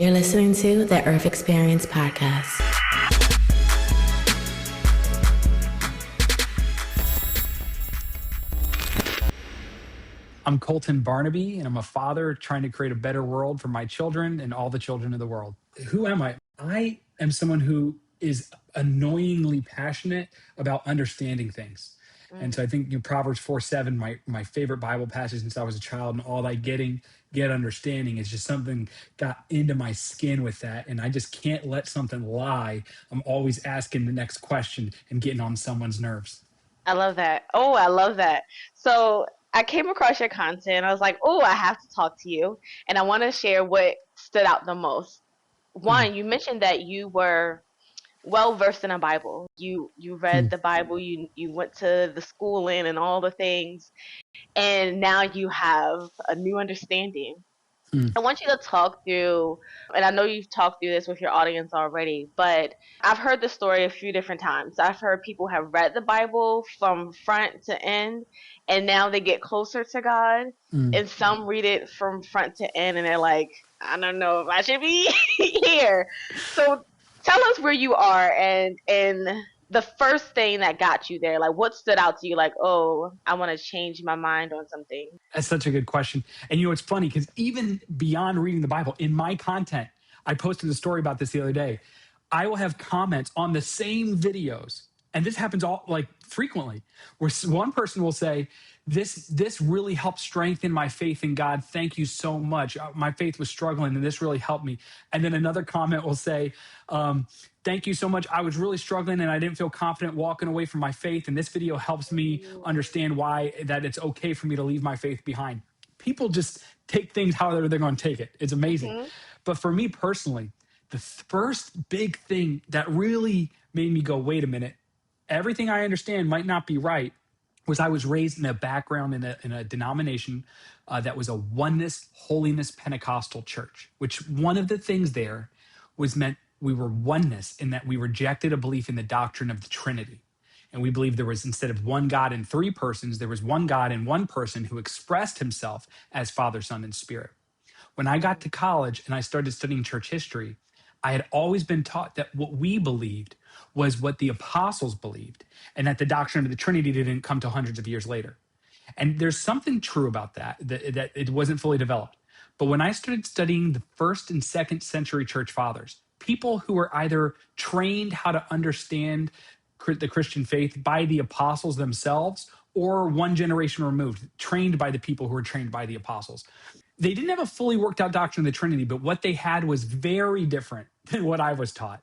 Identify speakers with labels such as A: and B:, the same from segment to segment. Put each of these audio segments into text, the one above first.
A: You're listening to the Earth Xperience podcast.
B: I'm Colten Barnaby, and I'm a father trying to create a better world for my children and all the children of the world. Who am I? I am someone who is annoyingly passionate about understanding things. And so I think Proverbs 4:7, my favorite Bible passage since I was a child, and all thy get understanding is just something got into my skin with that. And I just can't let something lie. I'm always asking the next question and getting on someone's nerves.
C: I love that. Oh, I love that. So I came across your content. I was like, oh, I have to talk to you. And I want to share what stood out the most. One, you mentioned that you were well versed in the Bible. You read the Bible, you went to the schooling and all the things, and now you have a new understanding. I want you to talk through, and I know you've talked through this with your audience already, but I've heard the story a few different times. I've heard people have read the Bible from front to end, and now they get closer to God. And some read it from front to end, and they're like, I don't know if I should be here. So tell us where you are and the first thing that got you there. Like, what stood out to you? Like, oh, I want to change my mind on something.
B: That's such a good question. And it's funny because even beyond reading the Bible, in my content, I posted a story about this the other day. I will have comments on the same videos, and this happens frequently, where one person will say, this really helped strengthen my faith in God. Thank you so much. My faith was struggling, and this really helped me. And then another comment will say, thank you so much. I was really struggling, and I didn't feel confident walking away from my faith. And this video helps me understand that it's okay for me to leave my faith behind. People just take things however they're going to take it. It's amazing. But for me personally, the first big thing that really made me go, wait a minute, everything I understand might not be right, was I was raised in a background in a denomination that was a oneness, holiness, Pentecostal church, which one of the things there was meant we were oneness in that we rejected a belief in the doctrine of the Trinity. And we believed there was, instead of one God in three persons, there was one God in one person who expressed himself as Father, Son, and Spirit. When I got to college and I started studying church history, I had always been taught that what we believed was what the apostles believed, and that the doctrine of the Trinity didn't come to hundreds of years later. And there's something true about that it wasn't fully developed. But when I started studying the first and second century church fathers, people who were either trained how to understand the Christian faith by the apostles themselves, or one generation removed, trained by the people who were trained by the apostles, they didn't have a fully worked out doctrine of the Trinity, but what they had was very different than what I was taught.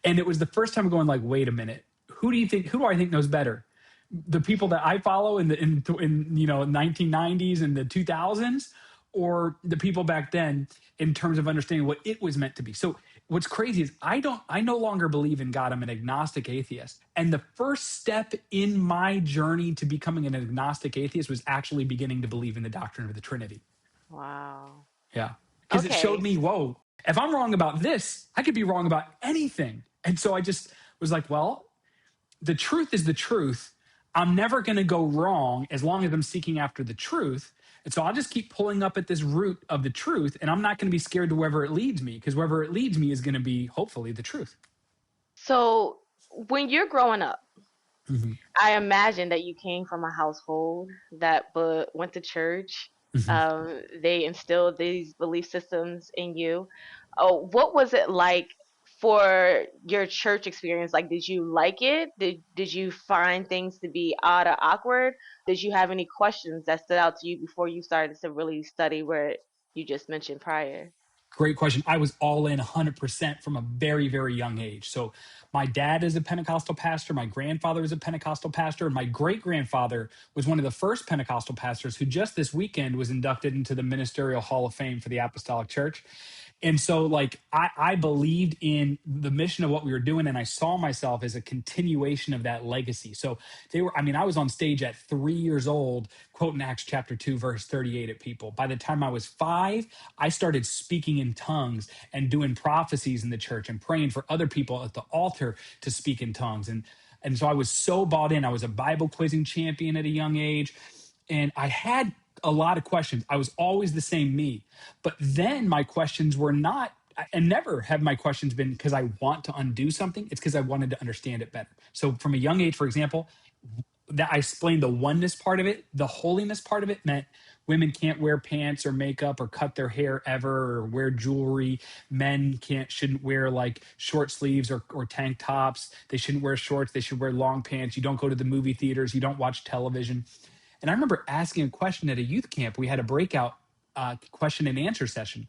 B: And it was the first time going like, wait a minute, who do I think knows better? The people that I follow in 1990s and the 2000s, or the people back then in terms of understanding what it was meant to be. So what's crazy is I no longer believe in God. I'm an agnostic atheist. And the first step in my journey to becoming an agnostic atheist was actually beginning to believe in the doctrine of the Trinity.
C: Wow.
B: Yeah. Because it showed me, whoa, if I'm wrong about this, I could be wrong about anything. And so I just was like, well, the truth is the truth. I'm never going to go wrong as long as I'm seeking after the truth. And so I'll just keep pulling up at this root of the truth, and I'm not going to be scared to wherever it leads me, because wherever it leads me is going to be, hopefully, the truth.
C: So when you're growing up, I imagine that you came from a household that went to church. They instilled these belief systems in you. What was it like for your church experience? Like, did you like it? Did you find things to be odd or awkward? Did you have any questions that stood out to you before you started to really study where you just mentioned prior?
B: Great question. I was all in 100% from a very, very young age. So my dad is a Pentecostal pastor. My grandfather is a Pentecostal pastor. And my great-grandfather was one of the first Pentecostal pastors who just this weekend was inducted into the Ministerial Hall of Fame for the Apostolic Church. And so I believed in the mission of what we were doing, and I saw myself as a continuation of that legacy. So I was on stage at 3 years old, quoting Acts chapter 2, verse 38 at people. By the time I was 5, I started speaking in tongues and doing prophecies in the church and praying for other people at the altar to speak in tongues. And so I was so bought in. I was a Bible quizzing champion at a young age, and I had a lot of questions. I was always the same me. But then my questions were not and never have my questions been because I want to undo something. It's because I wanted to understand it better. So from a young age, for example, that I explained the oneness part of it. The holiness part of it meant women can't wear pants or makeup or cut their hair ever or wear jewelry. Men shouldn't wear like short sleeves or tank tops. They shouldn't wear shorts. They should wear long pants. You don't go to the movie theaters. You don't watch television. And I remember asking a question at a youth camp. We had a breakout question and answer session.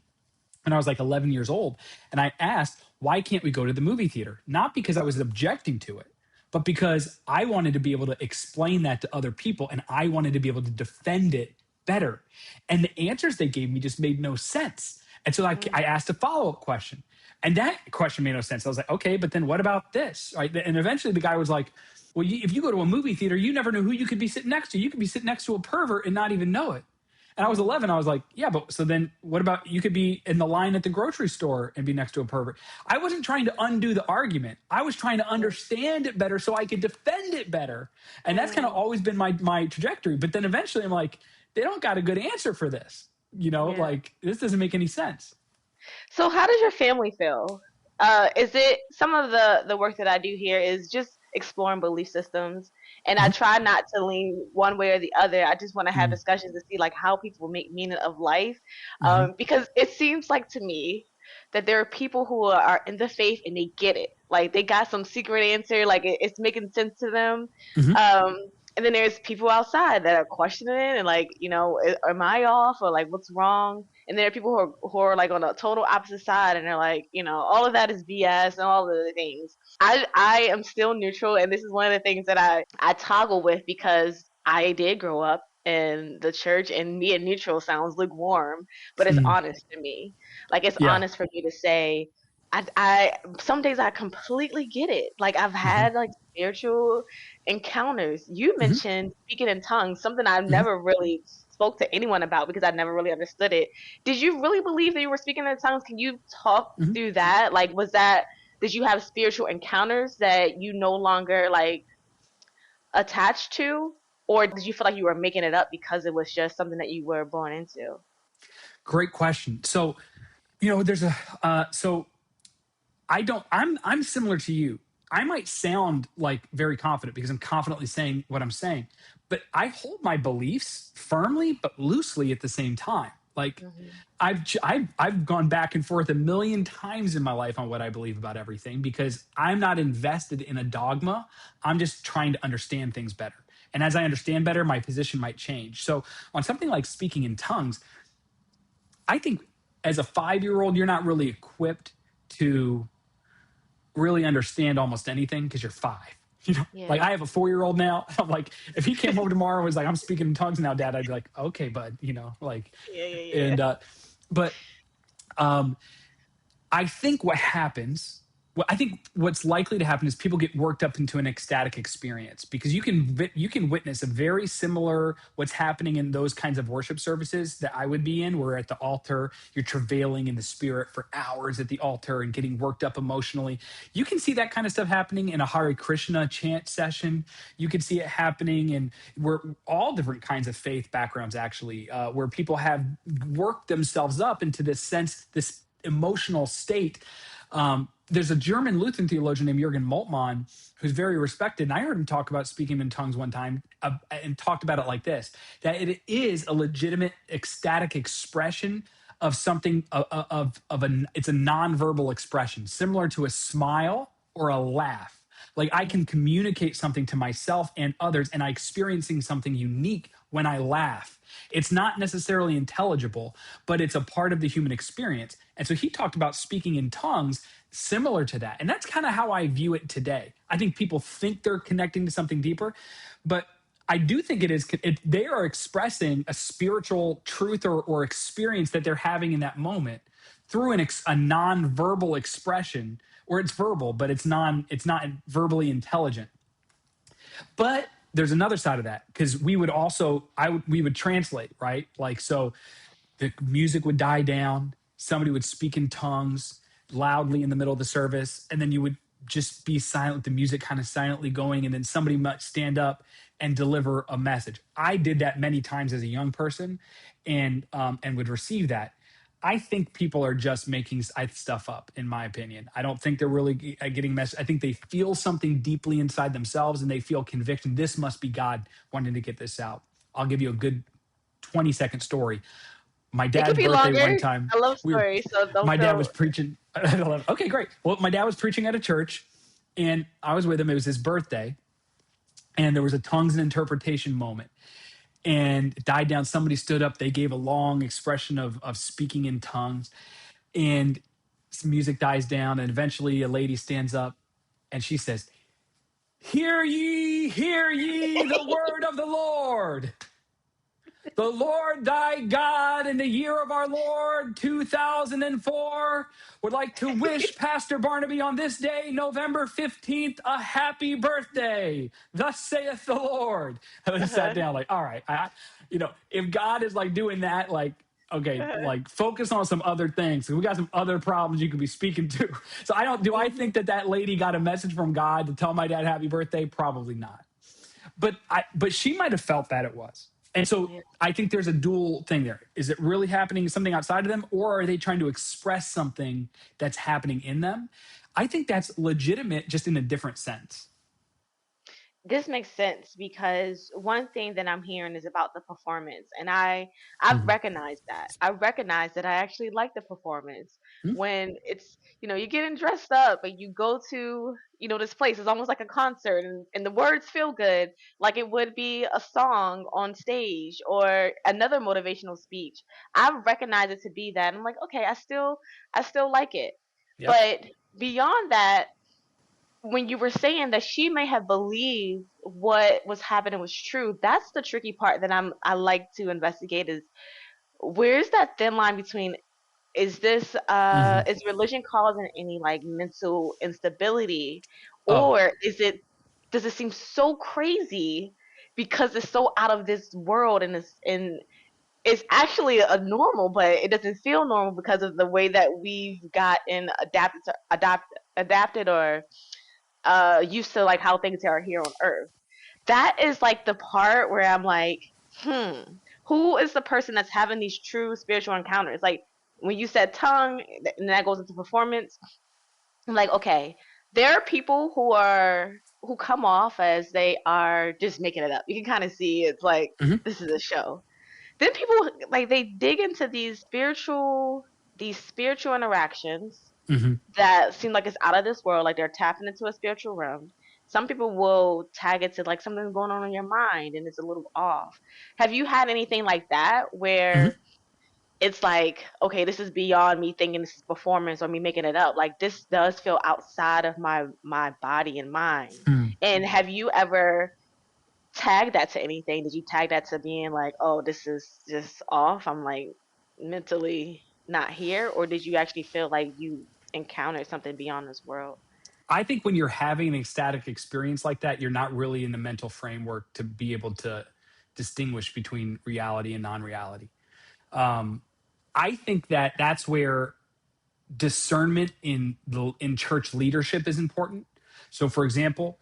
B: And I was like 11 years old. And I asked, why can't we go to the movie theater? Not because I was objecting to it, but because I wanted to be able to explain that to other people and I wanted to be able to defend it better. And the answers they gave me just made no sense. And so I asked a follow-up question. And that question made no sense. I was like, okay, but then what about this? Right? And eventually the guy was like, well, if you go to a movie theater, you never know who you could be sitting next to. You could be sitting next to a pervert and not even know it. And I was 11. I was like, yeah, but so then what about you could be in the line at the grocery store and be next to a pervert? I wasn't trying to undo the argument. I was trying to understand it better so I could defend it better. And that's kind of always been my trajectory. But then eventually I'm like, they don't got a good answer for this. Like this doesn't make any sense.
C: So how does your family feel? Is it some of the work that I do here is just exploring belief systems, and I try not to lean one way or the other. I just want to have discussions to see like how people make meaning of life, because it seems like to me that there are people who are in the faith and they get it, like they got some secret answer, like it's making sense to them. And then there's people outside that are questioning it and like, am I off or like what's wrong? And there are people who are like on the total opposite side and they're like, all of that is BS and all of the things. I am still neutral, and this is one of the things that I toggle with because I did grow up in the church, and me and neutral sounds lukewarm, but it's honest to me. Like it's honest for me to say, I some days I completely get it. Like I've had like spiritual encounters. You mentioned speaking in tongues, something I've never really spoke to anyone about because I never really understood it. Did you really believe that you were speaking in tongues? Can you talk through that? Like did you have spiritual encounters that you no longer like attached to? Or did you feel like you were making it up because it was just something that you were born into?
B: Great question. So, there's I'm similar to you. I might sound like very confident because I'm confidently saying what I'm saying, but I hold my beliefs firmly but loosely at the same time. Like I've gone back and forth a million times in my life on what I believe about everything because I'm not invested in a dogma. I'm just trying to understand things better. And as I understand better, my position might change. So on something like speaking in tongues, I think as a 5-year-old, you're not really equipped to really understand almost anything because you're 5. Like I have a 4-year-old now. I'm like, if he came home tomorrow and was like, I'm speaking in tongues now, Dad, I'd be like, okay, bud, like, and, but, I think I think what's likely to happen is people get worked up into an ecstatic experience because you can witness a very similar what's happening in those kinds of worship services that I would be in, where at the altar, you're travailing in the spirit for hours at the altar and getting worked up emotionally. You can see that kind of stuff happening in a Hare Krishna chant session. You can see it happening in all different kinds of faith backgrounds, actually, where people have worked themselves up into this emotional state. There's a German Lutheran theologian named Jürgen Moltmann who's very respected, and I heard him talk about speaking in tongues one time and talked about it like this, that it is a legitimate ecstatic expression of something, it's a nonverbal expression, similar to a smile or a laugh. Like I can communicate something to myself and others, and I'm experiencing something unique when I laugh. It's not necessarily intelligible, but it's a part of the human experience. And so he talked about speaking in tongues similar to that. And that's kind of how I view it today. I think people think they're connecting to something deeper, but I do think they are expressing a spiritual truth or experience that they're having in that moment through a non-verbal expression, or it's verbal, but it's not verbally intelligent. But there's another side of that, because we would translate, right? Like, so the music would die down, somebody would speak in tongues loudly in the middle of the service, and then you would just be silent, the music kind of silently going, and then somebody might stand up and deliver a message. I did that many times as a young person and would receive that. I think people are just making stuff up, in my opinion. I don't think they're really getting messed. I think they feel something deeply inside themselves and they feel conviction. This must be God wanting to get this out. I'll give you a good 20-second story. My
C: It could
B: dad's
C: be
B: birthday
C: longer.
B: one time,
C: I love stories, so don't
B: my dad was
C: feel.
B: preaching. Okay, great. Well, my dad was preaching at a church and I was with him. It was his birthday and there was a tongues and interpretation moment and it died down. Somebody stood up. They gave a long expression of speaking in tongues and some music dies down. And eventually a lady stands up and she says, hear ye the word of the Lord. The Lord thy God in the year of our Lord 2004 would like to wish Pastor Barnaby on this day, November 15th, a happy birthday. Thus saith the Lord. And I sat down like, all right, if God is like doing that, like, okay, like focus on some other things. We got some other problems you could be speaking to. So I think that lady got a message from God to tell my dad happy birthday? Probably not. But she might have felt that it was. And so I think there's a dual thing there. Is it really happening something outside of them, or are they trying to express something that's happening in them? I think that's legitimate, just in a different sense.
C: This makes sense because one thing that I'm hearing is about the performance, and I've
B: Mm-hmm.
C: recognized that. I recognize that I actually like the performance when it's you're getting dressed up and you go to this place. It's almost like a concert, and the words feel good, like it would be a song on stage or another motivational speech. I recognize it to be that. I'm like, okay, I still like it,
B: Yep.
C: but beyond that, when you were saying that she may have believed what was happening was true, that's the tricky part that I like to investigate is where's that thin line between is this
B: Mm-hmm.
C: is religion causing any like mental instability,
B: Oh,
C: or does it seem so crazy because it's so out of this world, and it's actually a normal, but it doesn't feel normal because of the way that we've gotten adapted or used to like how things are here on Earth. That is like the part where I'm like, hmm, who is the person that's having these true spiritual encounters? Like when you said tongue, and that goes into performance. I'm like, okay, there are people who come off as they are just making it up. You can kind of see it's like
B: mm-hmm.
C: this is a show. Then people like they dig into these spiritual interactions
B: Mm-hmm.
C: that seem like it's out of this world, like they're tapping into a spiritual realm. Some people will tag it to like something's going on in your mind and it's a little off. Have you had anything like that
B: Mm-hmm.
C: where it's like, okay, this is beyond me thinking this is performance or me making it up. Like this does feel outside of my body and mind.
B: Mm.
C: And have you ever tagged that to anything? Did you tag that to being like, oh, this is just off? I'm like mentally not here, or did you actually feel like you encountered something beyond this world?
B: I think when you're having an ecstatic experience like that, you're not really in the mental framework to be able to distinguish between reality and non-reality. Um, I think that's where discernment in church leadership is important. So, for example,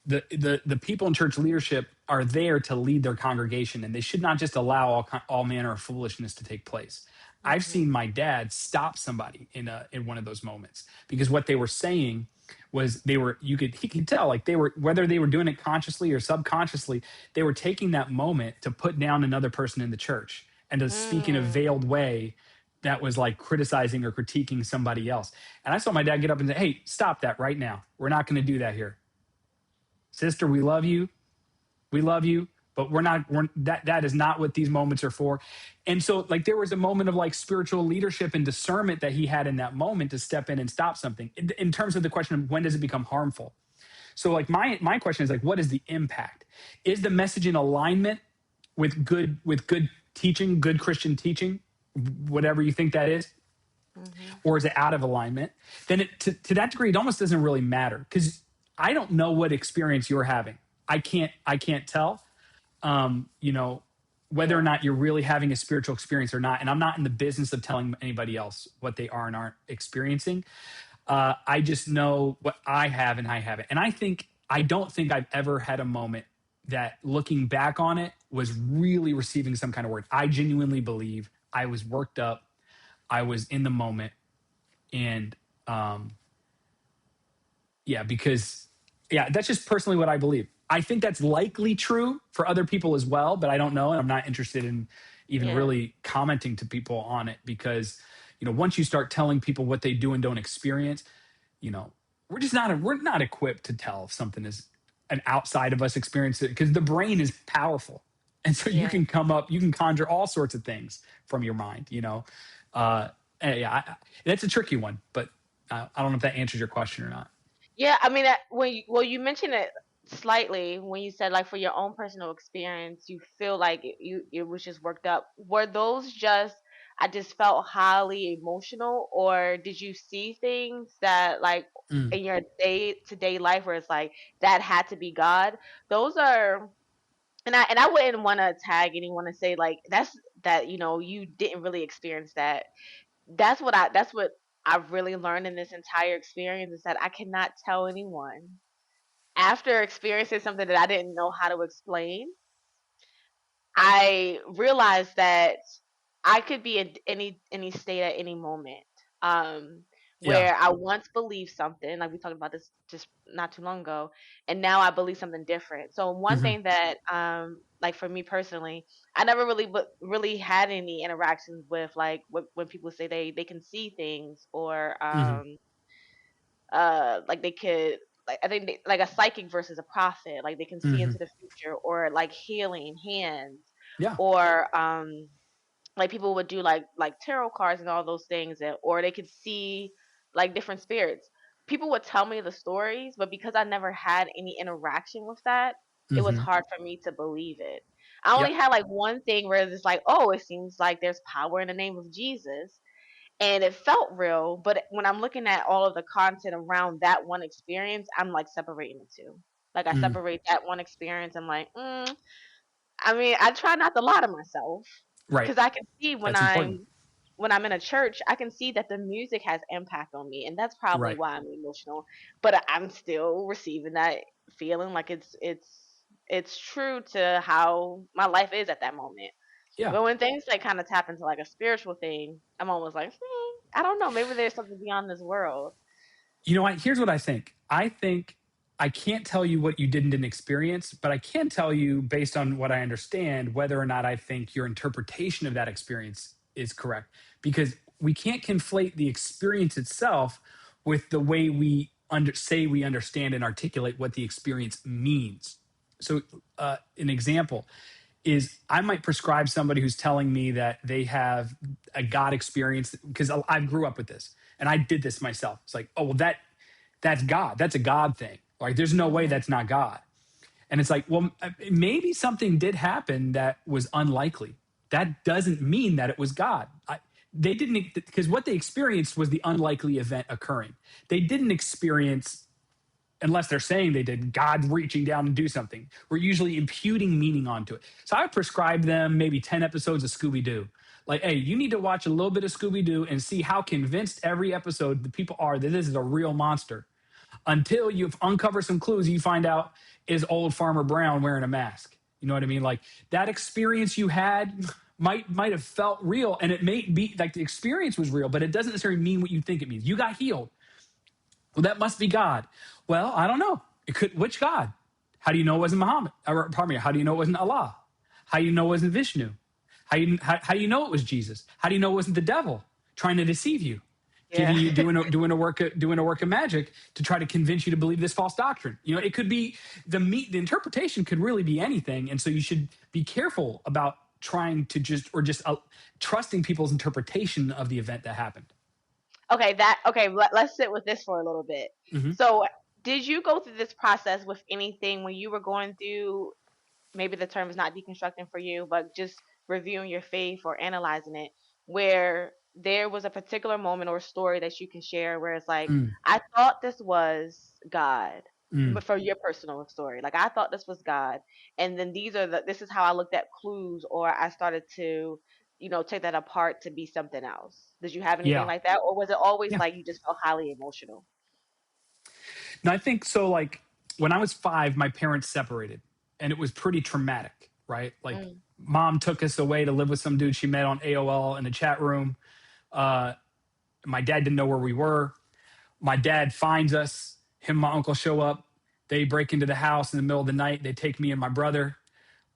B: the people in church leadership are there to lead their congregation, and they should not just allow all manner of foolishness to take place. I've
C: Mhm.
B: seen my dad stop somebody in one of those moments because what they were saying was he could tell like they were, whether they were doing it consciously or subconsciously, they were taking that moment to put down another person in the church and to speak in a
C: Mm.
B: veiled way that was like criticizing or critiquing somebody else. And I saw my dad get up and say, "Hey, stop that right now. We're not going to do that here. Sister, we love you. We love you, but that is not what these moments are for." And so like there was a moment of like spiritual leadership and discernment that he had in that moment to step in and stop something in terms of the question of when does it become harmful. So like my question is like, what is the impact? Is the message in alignment with good teaching, good Christian teaching, whatever you think that is?
C: Mhm.
B: Or is it out of alignment? Then to that degree, it almost doesn't really matter because I don't know what experience you're having. I can't tell, you know, whether or
C: Yeah.
B: not you're really having a spiritual experience or not. And I'm not in the business of telling anybody else what they are and aren't experiencing. I just know what I have and I haven't. And I don't think I've ever had a moment that looking back on it was really receiving some kind of word. I genuinely believe I was worked up. I was in the moment. And because that's just personally what I believe. I think that's likely true for other people as well, but I don't know. And I'm not interested in even
C: Yeah.
B: really commenting to people on it because, once you start telling people what they do and don't experience, we're not equipped to tell if something is an outside of us experience it because the brain is powerful. And so you
C: Yeah.
B: can conjure all sorts of things from your mind, that's a tricky one, but I don't know if that answers your question or not.
C: Yeah, I mean, you mentioned it slightly when you said like for your own personal experience, you feel like it was just worked up. Were those just I just felt highly emotional, or did you see things that like
B: Mm,
C: in your day to day life where it's like that had to be God? Those are and I wouldn't want to tag anyone and say like that's that you didn't really experience that. That's what I've really learned in this entire experience is that I cannot tell anyone after experiencing something that I didn't know how to explain. I realized that I could be in any state at any moment. Um,
B: yeah.
C: where I once believed something, like we talked about this just not too long ago, and now I believe something different. So one
B: Hmm.
C: thing that, like for me personally, I never really had any interactions with like when people say they can see things or
B: Hmm.
C: like they could like I think like a psychic versus a prophet, like they can see
B: Hmm.
C: into the future or like healing hands
B: Yeah.
C: or like people would do like tarot cards and all those things or they could see like different spirits. People would tell me the stories, but because I never had any interaction with that, it was
B: Hmm.
C: hard for me to believe it. I only
B: Yep.
C: had like one thing where it's like, oh, it seems like there's power in the name of Jesus, and it felt real. But when I'm looking at all of the content around that one experience, I'm like separating the two. Like I
B: Mm,
C: separate that one experience. I'm like, I mean, I try not to lie to myself
B: right.
C: because I can see
B: That's important.
C: when I'm in a church, I can see that the music has impact on me, and that's probably
B: Right.
C: why I'm emotional. But I'm still receiving that feeling like it's true to how my life is at that moment.
B: Yeah.
C: But when things like kind of tap into like a spiritual thing, I'm almost like, I don't know, maybe there's something beyond this world.
B: Here's what I think. I think I can't tell you what you didn't experience, but I can tell you based on what I understand whether or not I think your interpretation of that experience is correct. Because we can't conflate the experience itself with the way say we understand and articulate what the experience means. So, an example is I might prescribe somebody who's telling me that they have a God experience because I grew up with this and I did this myself. It's like, oh, well, that's God. That's a God thing. Like, there's no way
C: Hmm.
B: that's not God. And it's like, well, maybe something did happen that was unlikely. That doesn't mean that it was God. They didn't, because what they experienced was the unlikely event occurring. They didn't experience, unless they're saying they did, God reaching down and do something. We're usually imputing meaning onto it. So I would prescribe them maybe 10 episodes of Scooby Doo. Like, hey, you need to watch a little bit of Scooby Doo and see how convinced every episode the people are that this is a real monster until you uncover some clues. You find out is old Farmer Brown wearing a mask. You know what I mean? Like that experience you had might have felt real, and it may be like the experience was real, but it doesn't necessarily mean what you think it means. You got healed. Well, that must be God. Well, I don't know. It could. Which God? How do you know it wasn't Muhammad? Or, pardon me. How do you know it wasn't Allah? How do you know it wasn't Vishnu? How do you know it was Jesus? How do you know it wasn't the devil trying to deceive you,
C: Yeah.
B: giving you doing a work of magic to try to convince you to believe this false doctrine? It could be the interpretation could really be anything, and so you should be careful about trying to just trusting people's interpretation of the event that happened.
C: Okay, let's sit with this for a little bit.
B: Hmm.
C: So, did you go through this process with anything when you were going through, maybe the term is not deconstructing for you, but just reviewing your faith or analyzing it, where there was a particular moment or story that you can share where it's like,
B: Mm,
C: I thought this was God,
B: mm.
C: but for your personal story, like I thought this was God, and then this is how I looked at clues, or I started to, take that apart to be something else. Did you have anything
B: Yeah.
C: like that, or was it always
B: Yeah.
C: like you just felt highly emotional?
B: No, I think so. Like when I was 5, my parents separated, and it was pretty traumatic, right? Like
C: Mm,
B: mom took us away to live with some dude she met on AOL in a chat room. My dad didn't know where we were. My dad finds us. Him and my uncle show up. They break into the house in the middle of the night. They take me and my brother.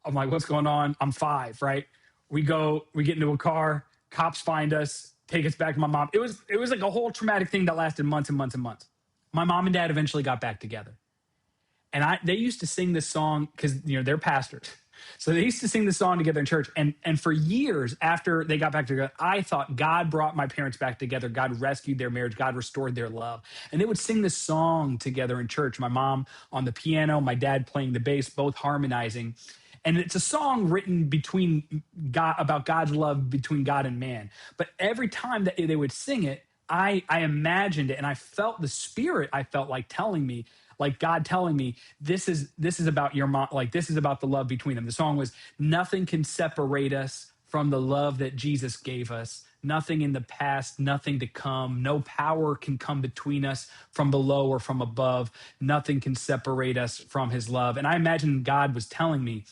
B: I'm like, what's going on? I'm 5, right? We get into a car. Cops find us, take us back to my mom. It was like a whole traumatic thing that lasted months and months and months. My mom and dad eventually got back together. And they used to sing this song because, they're pastors. So they used to sing this song together in church. And for years after they got back together, I thought God brought my parents back together. God rescued their marriage. God restored their love. And they would sing this song together in church. My mom on the piano, my dad playing the bass, both harmonizing. And it's a song written between God, about God's love between God and man. But every time that they would sing it, I imagined it, and I felt the Spirit. I felt like telling me, like God telling me, this is about your mom. Like, this is about the love between them. The song was, nothing can separate us from the love that Jesus gave us. Nothing in the past, nothing to come. No power can come between us from below or from above. Nothing can separate us from his love. And I imagine God was telling me,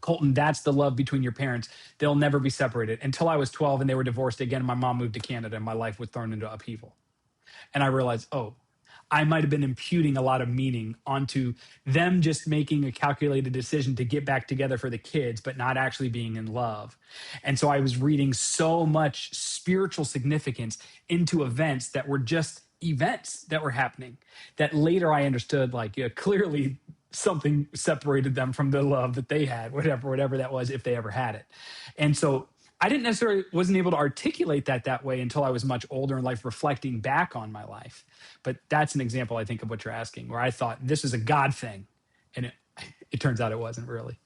B: Colten, that's the love between your parents. They'll never be separated. Until I was 12 and they were divorced again. My mom moved to Canada and my life was thrown into upheaval. And I realized, I might have been imputing a lot of meaning onto them just making a calculated decision to get back together for the kids, but not actually being in love. And so I was reading so much spiritual significance into events that were just events that were happening that later I understood, clearly something separated them from the love that they had, whatever that was, if they ever had it. And so I wasn't able to articulate that way until I was much older in life, reflecting back on my life. But that's an example, I think, of what you're asking, where I thought this is a God thing. And it turns out it wasn't really.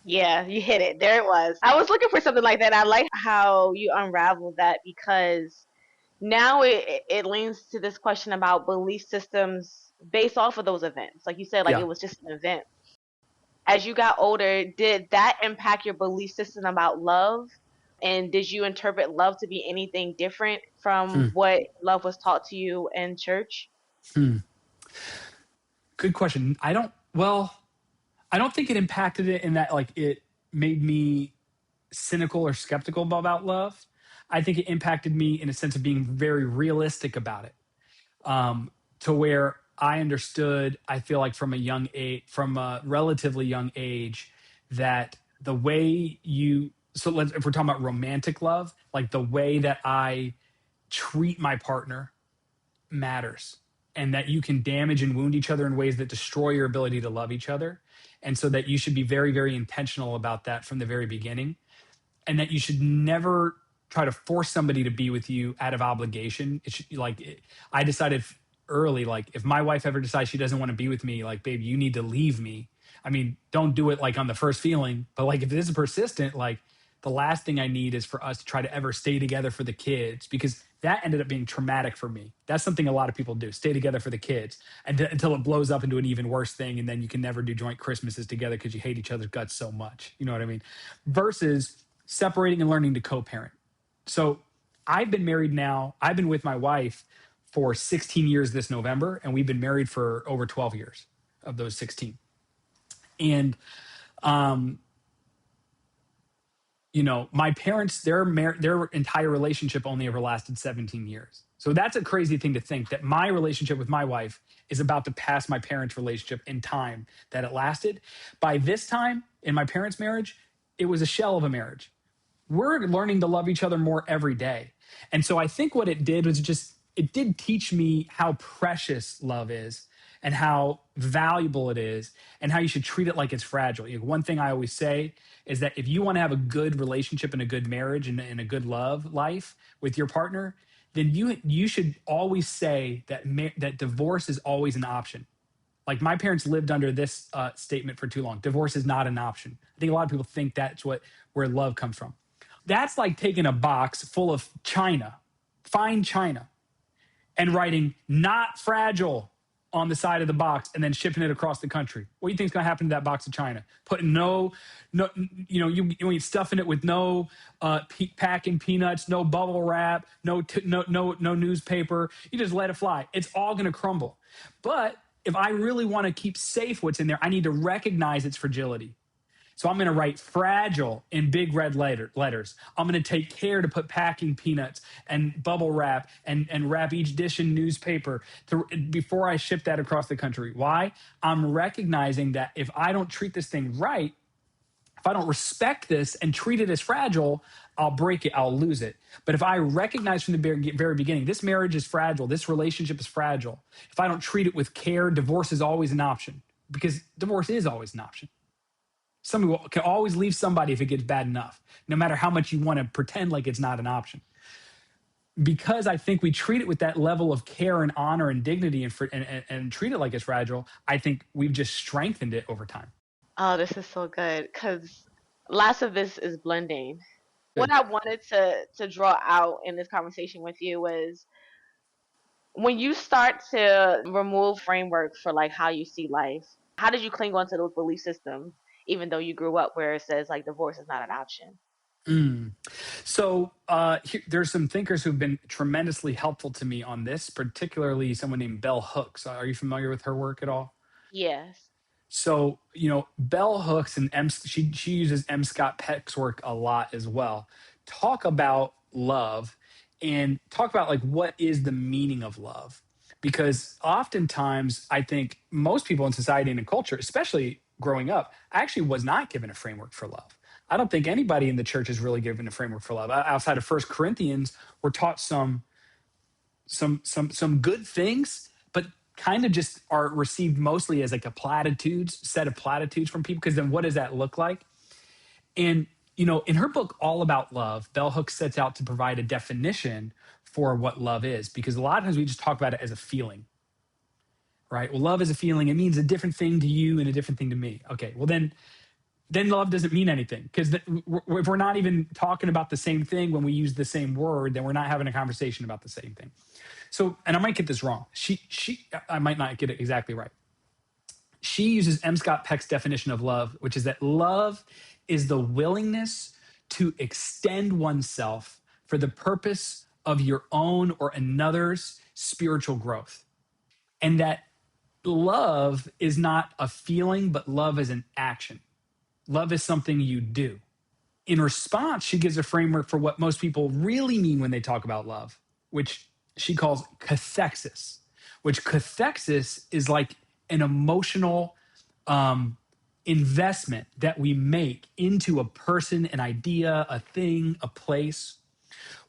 C: Yeah, you hit it. There it was. I was looking for something like that. I like how you unraveled that, because now it leans to this question about belief systems based off of those events. Like you said,
B: Yeah.
C: it was just an event. As you got older, did that impact your belief system about love? And did you interpret love to be anything different from what love was taught to you in church?
B: Good question. I don't think it impacted it in that, it made me cynical or skeptical about love. I think it impacted me in a sense of being very realistic about it, to where I understood, I feel like from a relatively young age, that the way if we're talking about romantic love, like the way that I treat my partner matters, and that you can damage and wound each other in ways that destroy your ability to love each other. And so that you should be very, very intentional about that from the very beginning, and that you should never try to force somebody to be with you out of obligation. I decided early, if my wife ever decides she doesn't want to be with me, babe, you need to leave me. I mean, don't do it on the first feeling, but if it is persistent, the last thing I need is for us to try to ever stay together for the kids, because that ended up being traumatic for me. That's something a lot of people do, stay together for the kids, until it blows up into an even worse thing. And then you can never do joint Christmases together because you hate each other's guts so much. You know what I mean? Versus separating and learning to co-parent. So I've been married now. I've been with my wife for 16 years this November, and we've been married for over 12 years of those 16. And, my parents, their entire relationship only ever lasted 17 years. So that's a crazy thing to think, that my relationship with my wife is about to pass my parents' relationship in time that it lasted. By this time in my parents' marriage, it was a shell of a marriage. We're learning to love each other more every day. And so I think what it did was it did teach me how precious love is, and how valuable it is, and how you should treat it like it's fragile. One thing I always say is that if you want to have a good relationship and a good marriage and a good love life with your partner, then you should always say that divorce is always an option. Like, my parents lived under this statement for too long. Divorce is not an option. I think a lot of people think that's where love comes from. That's like taking a box full of china, fine china, and writing "not fragile" on the side of the box, and then shipping it across the country. What do you think is going to happen to that box of china? Putting you stuffing it with no packing peanuts, no bubble wrap, no newspaper. You just let it fly. It's all going to crumble. But if I really want to keep safe what's in there, I need to recognize its fragility. So I'm going to write fragile in big red letters. I'm going to take care to put packing peanuts and bubble wrap and wrap each dish in newspaper before I ship that across the country. Why? I'm recognizing that if I don't treat this thing right, if I don't respect this and treat it as fragile, I'll break it, I'll lose it. But if I recognize from the very beginning, this marriage is fragile, this relationship is fragile, if I don't treat it with care, divorce is always an option, because divorce is always an option. Somebody can always leave somebody if it gets bad enough, no matter how much you want to pretend like it's not an option. Because I think we treat it with that level of care and honor and dignity and treat it like it's fragile, I think we've just strengthened it over time.
C: Oh, this is so good because lots of this is blending.
B: Good.
C: What I wanted to draw out in this conversation with you was when you start to remove framework for like how you see life, how did you cling on to those belief systems even though you grew up where it says like divorce is not an option?
B: So there's some thinkers who've been tremendously helpful to me on this, particularly someone named Bell Hooks. Are you familiar with her work at all?
C: Yes.
B: So, Bell Hooks and she uses M. Scott Peck's work a lot as well. Talk about love and talk about like what is the meaning of love? Because oftentimes I think most people in society and in culture, especially growing up, actually was not given a framework for love. I don't think anybody in the church is really given a framework for love. Outside of First Corinthians, we're taught some good things, but kind of just are received mostly as like a set of platitudes from people. Because then what does that look like? And, in her book, All About Love, Bell Hooks sets out to provide a definition for what love is. Because a lot of times we just talk about it as a feeling, right? Well, love is a feeling. It means a different thing to you and a different thing to me. Okay, well then love doesn't mean anything, because if we're not even talking about the same thing when we use the same word, then we're not having a conversation about the same thing. So, and I might get this wrong. I might not get it exactly right. She uses M. Scott Peck's definition of love, which is that love is the willingness to extend oneself for the purpose of your own or another's spiritual growth. And that love is not a feeling, but love is an action. Love is something you do. In response, she gives a framework for what most people really mean when they talk about love, which she calls cathexis, which cathexis is like an emotional investment that we make into a person, an idea, a thing, a place,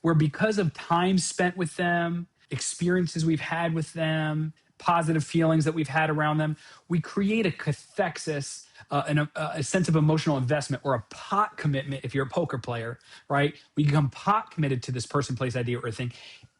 B: where because of time spent with them, experiences we've had with them, positive feelings that we've had around them, we create a cathexis, a sense of emotional investment, or a pot commitment if you're a poker player, right? We become pot committed to this person, place, idea, or thing.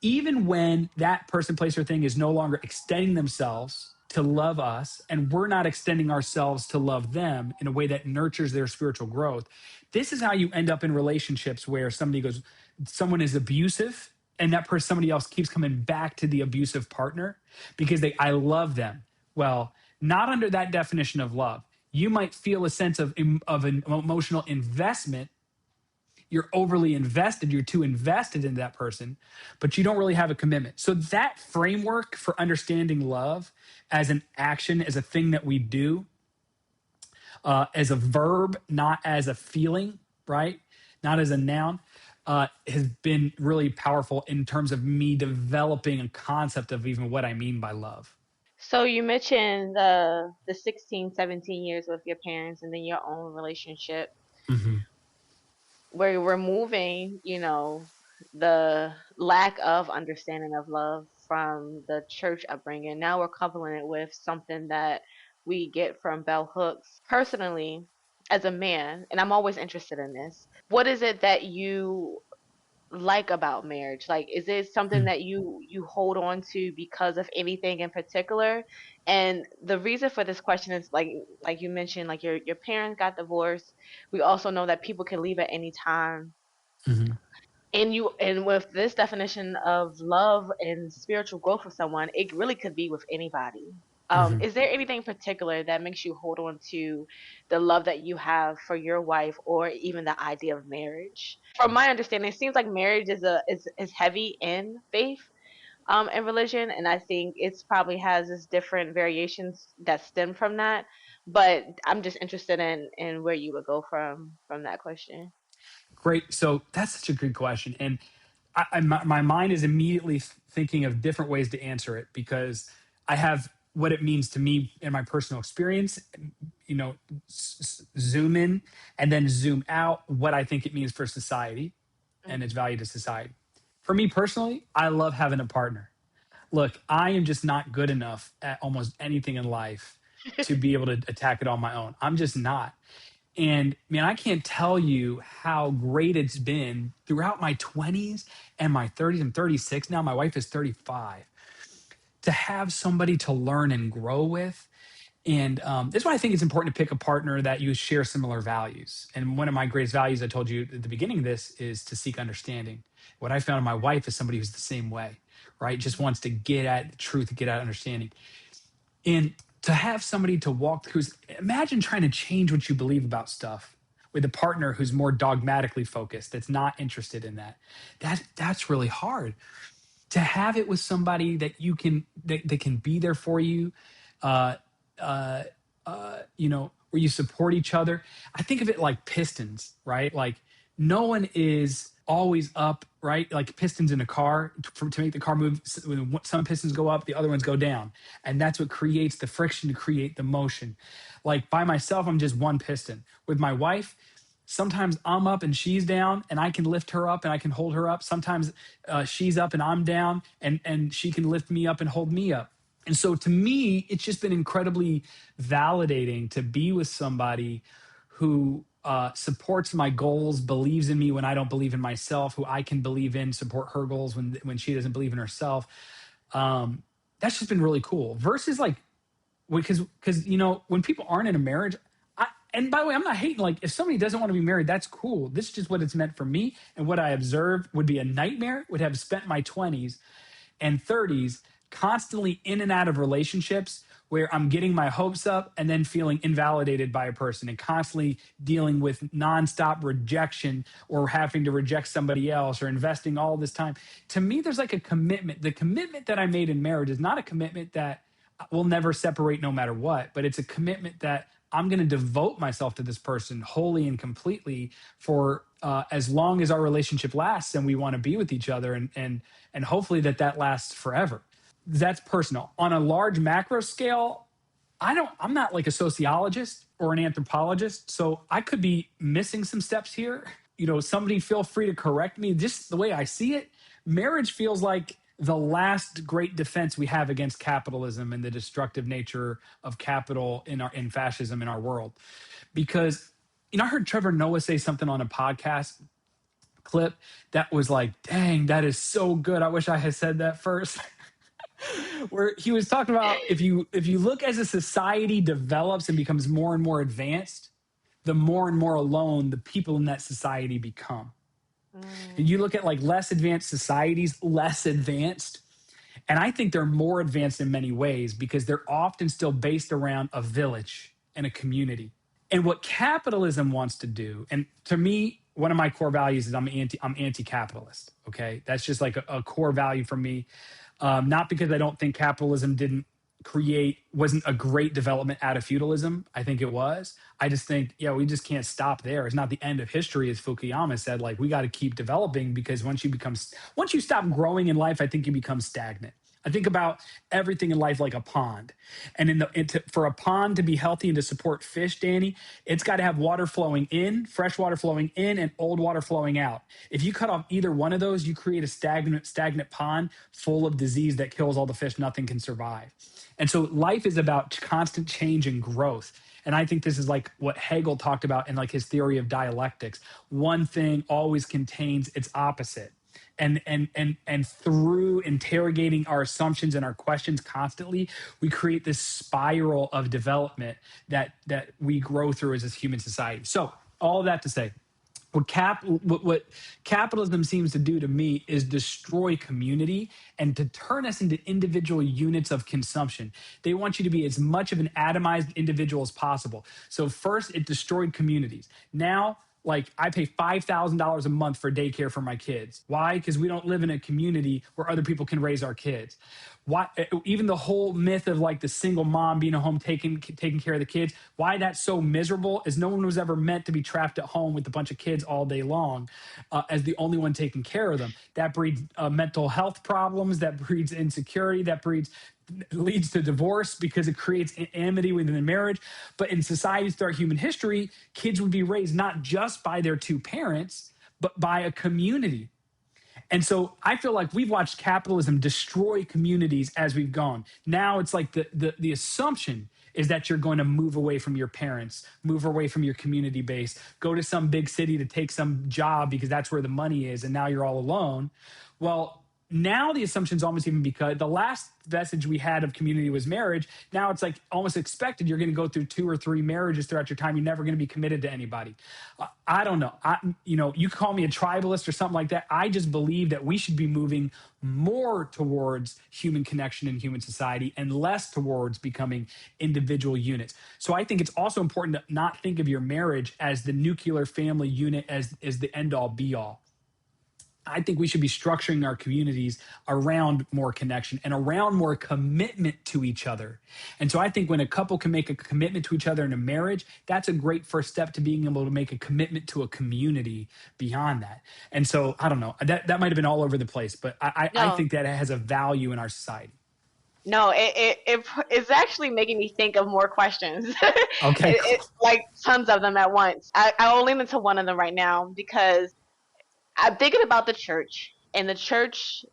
B: Even when that person, place, or thing is no longer extending themselves to love us, and we're not extending ourselves to love them in a way that nurtures their spiritual growth. This is how you end up in relationships where someone is abusive, and that person, somebody else keeps coming back to the abusive partner because I love them. Well, not under that definition of love. You might feel a sense of an emotional investment. You're overly invested. You're too invested in that person, but you don't really have a commitment. So that framework for understanding love as an action, as a thing that we do, as a verb, not as a feeling, right? Not as a noun, has been really powerful in terms of me developing a concept of even what I mean by love.
C: So you mentioned the 16, 17 years with your parents and then your own relationship.
B: Mm-hmm.
C: Where we're moving, the lack of understanding of love from the church upbringing. Now we're coupling it with something that we get from Bell Hooks. Personally, as a man, and I'm always interested in this, what is it that you like about marriage? Like, is it something that you hold on to because of anything in particular? And the reason for this question is like you mentioned, like your parents got divorced. We also know that people can leave at any time.
B: Mm-hmm.
C: And with this definition of love and spiritual growth for someone, it really could be with anybody.
B: Mm-hmm.
C: Is there anything in particular that makes you hold on to the love that you have for your wife, or even the idea of marriage? From my understanding, it seems like marriage is heavy in faith, and religion, and I think it's probably has its different variations that stem from that. but I'm just interested in where you would go from that question.
B: Great. So that's such a good question. And my mind is immediately thinking of different ways to answer it because I have what it means to me in my personal experience, zoom in and then zoom out what I think it means for society and its value to society. For me personally, I love having a partner. Look, I am just not good enough at almost anything in life to be able to attack it on my own. I'm just not. And man, I can't tell you how great it's been throughout my 20s and my 30s. I'm 36 now. My wife is 35. To have somebody to learn and grow with. And that's why I think it's important to pick a partner that you share similar values. And one of my greatest values, I told you at the beginning of this, is to seek understanding. What I found in my wife is somebody who's the same way, right? Just wants to get at the truth, get at understanding. And to have somebody to walk through, imagine trying to change what you believe about stuff with a partner who's more dogmatically focused, that's not interested in that. That's really hard. To have it with somebody that you can that can be there for you, uh, where you support each other. I think of it like pistons, right? Like no one is always up, right? Like pistons in a car to make the car move. Some pistons go up, the other ones go down. And that's what creates the friction to create the motion. Like by myself, I'm just one piston. With my wife, sometimes I'm up and she's down and I can lift her up and I can hold her up. Sometimes she's up and I'm down and she can lift me up and hold me up. And so to me, it's just been incredibly validating to be with somebody who supports my goals, believes in me when I don't believe in myself, who I can believe in, support her goals when she doesn't believe in herself. That's just been really cool. Versus like, because when people aren't in a marriage, and by the way, I'm not hating. Like, if somebody doesn't want to be married, that's cool. This is just what it's meant for me. And what I observed would be a nightmare, would have spent my 20s and 30s constantly in and out of relationships where I'm getting my hopes up and then feeling invalidated by a person and constantly dealing with nonstop rejection or having to reject somebody else or investing all this time. To me, there's like a commitment. The commitment that I made in marriage is not a commitment that will never separate no matter what, but it's a commitment that I'm going to devote myself to this person wholly and completely for as long as our relationship lasts and we want to be with each other and hopefully that lasts forever. That's personal. On a large macro scale, I'm not like a sociologist or an anthropologist, so I could be missing some steps here. Somebody feel free to correct me. Just the way I see it, marriage feels like the last great defense we have against capitalism and the destructive nature of capital in fascism in our world. Because, I heard Trevor Noah say something on a podcast clip that was like, dang, that is so good. I wish I had said that first. Where he was talking about if you look as a society develops and becomes more and more advanced, the more and more alone the people in that society become. And you look at like less advanced societies, less advanced. And I think they're more advanced in many ways because they're often still based around a village and a community. And what capitalism wants to do, and to me, one of my core values is I'm anti-capitalist. Okay. That's just like a core value for me. Not because I don't think capitalism wasn't a great development out of feudalism. I think it was. I just think, we just can't stop there. It's not the end of history, as Fukuyama said. Like, we got to keep developing because once you stop growing in life, I think you become stagnant. I think about everything in life like a pond. And for a pond to be healthy and to support fish, Danny, it's got to have water flowing in, fresh water flowing in, and old water flowing out. If you cut off either one of those, you create a stagnant pond full of disease that kills all the fish. Nothing can survive. And so life is about constant change and growth. And I think this is like what Hegel talked about in like his theory of dialectics. One thing always contains its opposite. And through interrogating our assumptions and our questions constantly, we create this spiral of development that we grow through as a human society. So all of that to say, what capitalism seems to do to me is destroy community and to turn us into individual units of consumption. They want you to be as much of an atomized individual as possible. So first, it destroyed communities. Now, like, I pay $5,000 a month for daycare for my kids. Why? Because we don't live in a community where other people can raise our kids. why, even the whole myth of like the single mom being at home taking care of the kids, why that's so miserable is no one was ever meant to be trapped at home with a bunch of kids all day long as the only one taking care of them. That breeds mental health problems, that breeds insecurity, that leads to divorce because it creates enmity within the marriage. But in societies throughout human history, kids would be raised not just by their two parents, but by a community. And so I feel like we've watched capitalism destroy communities as we've gone. Now it's like the assumption is that you're going to move away from your parents, move away from your community base, go to some big city to take some job because that's where the money is, and now you're all alone. Well, now the assumption's almost even because the last vestige we had of community was marriage. Now it's like almost expected you're going to go through 2 or 3 marriages throughout your time. You're never going to be committed to anybody. I don't know. You call me a tribalist or something like that. I just believe that we should be moving more towards human connection in human society and less towards becoming individual units. So I think it's also important to not think of your marriage as the nuclear family unit as the end all be all. I think we should be structuring our communities around more connection and around more commitment to each other. And so I think when a couple can make a commitment to each other in a marriage, that's a great first step to being able to make a commitment to a community beyond that. And so I don't know, that might have been all over the place, but I think that it has a value in our society.
C: No, it's actually making me think of more questions.
B: Okay.
C: Like tons of them at once. I will lean into one of them right now because I'm thinking about the church, and the church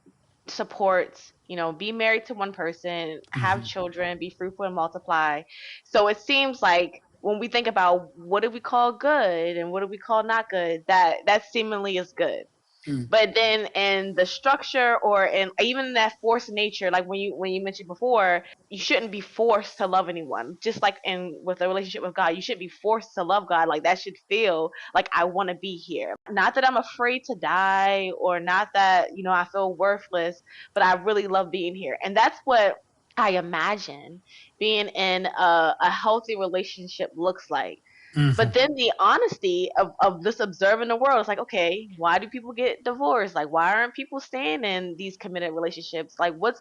C: supports, be married to one person, have children, be fruitful and multiply. So it seems like when we think about what do we call good and what do we call not good, that seemingly is good. But then in the structure or in even that forced nature, like when you mentioned before, you shouldn't be forced to love anyone. Just like with a relationship with God, you shouldn't be forced to love God. Like that should feel like I want to be here. Not that I'm afraid to die or not that, I feel worthless, but I really love being here. And that's what I imagine being in a healthy relationship looks like. But then the honesty of this observing the world is like, okay, why do people get divorced? Like, why aren't people staying in these committed relationships? Like, what's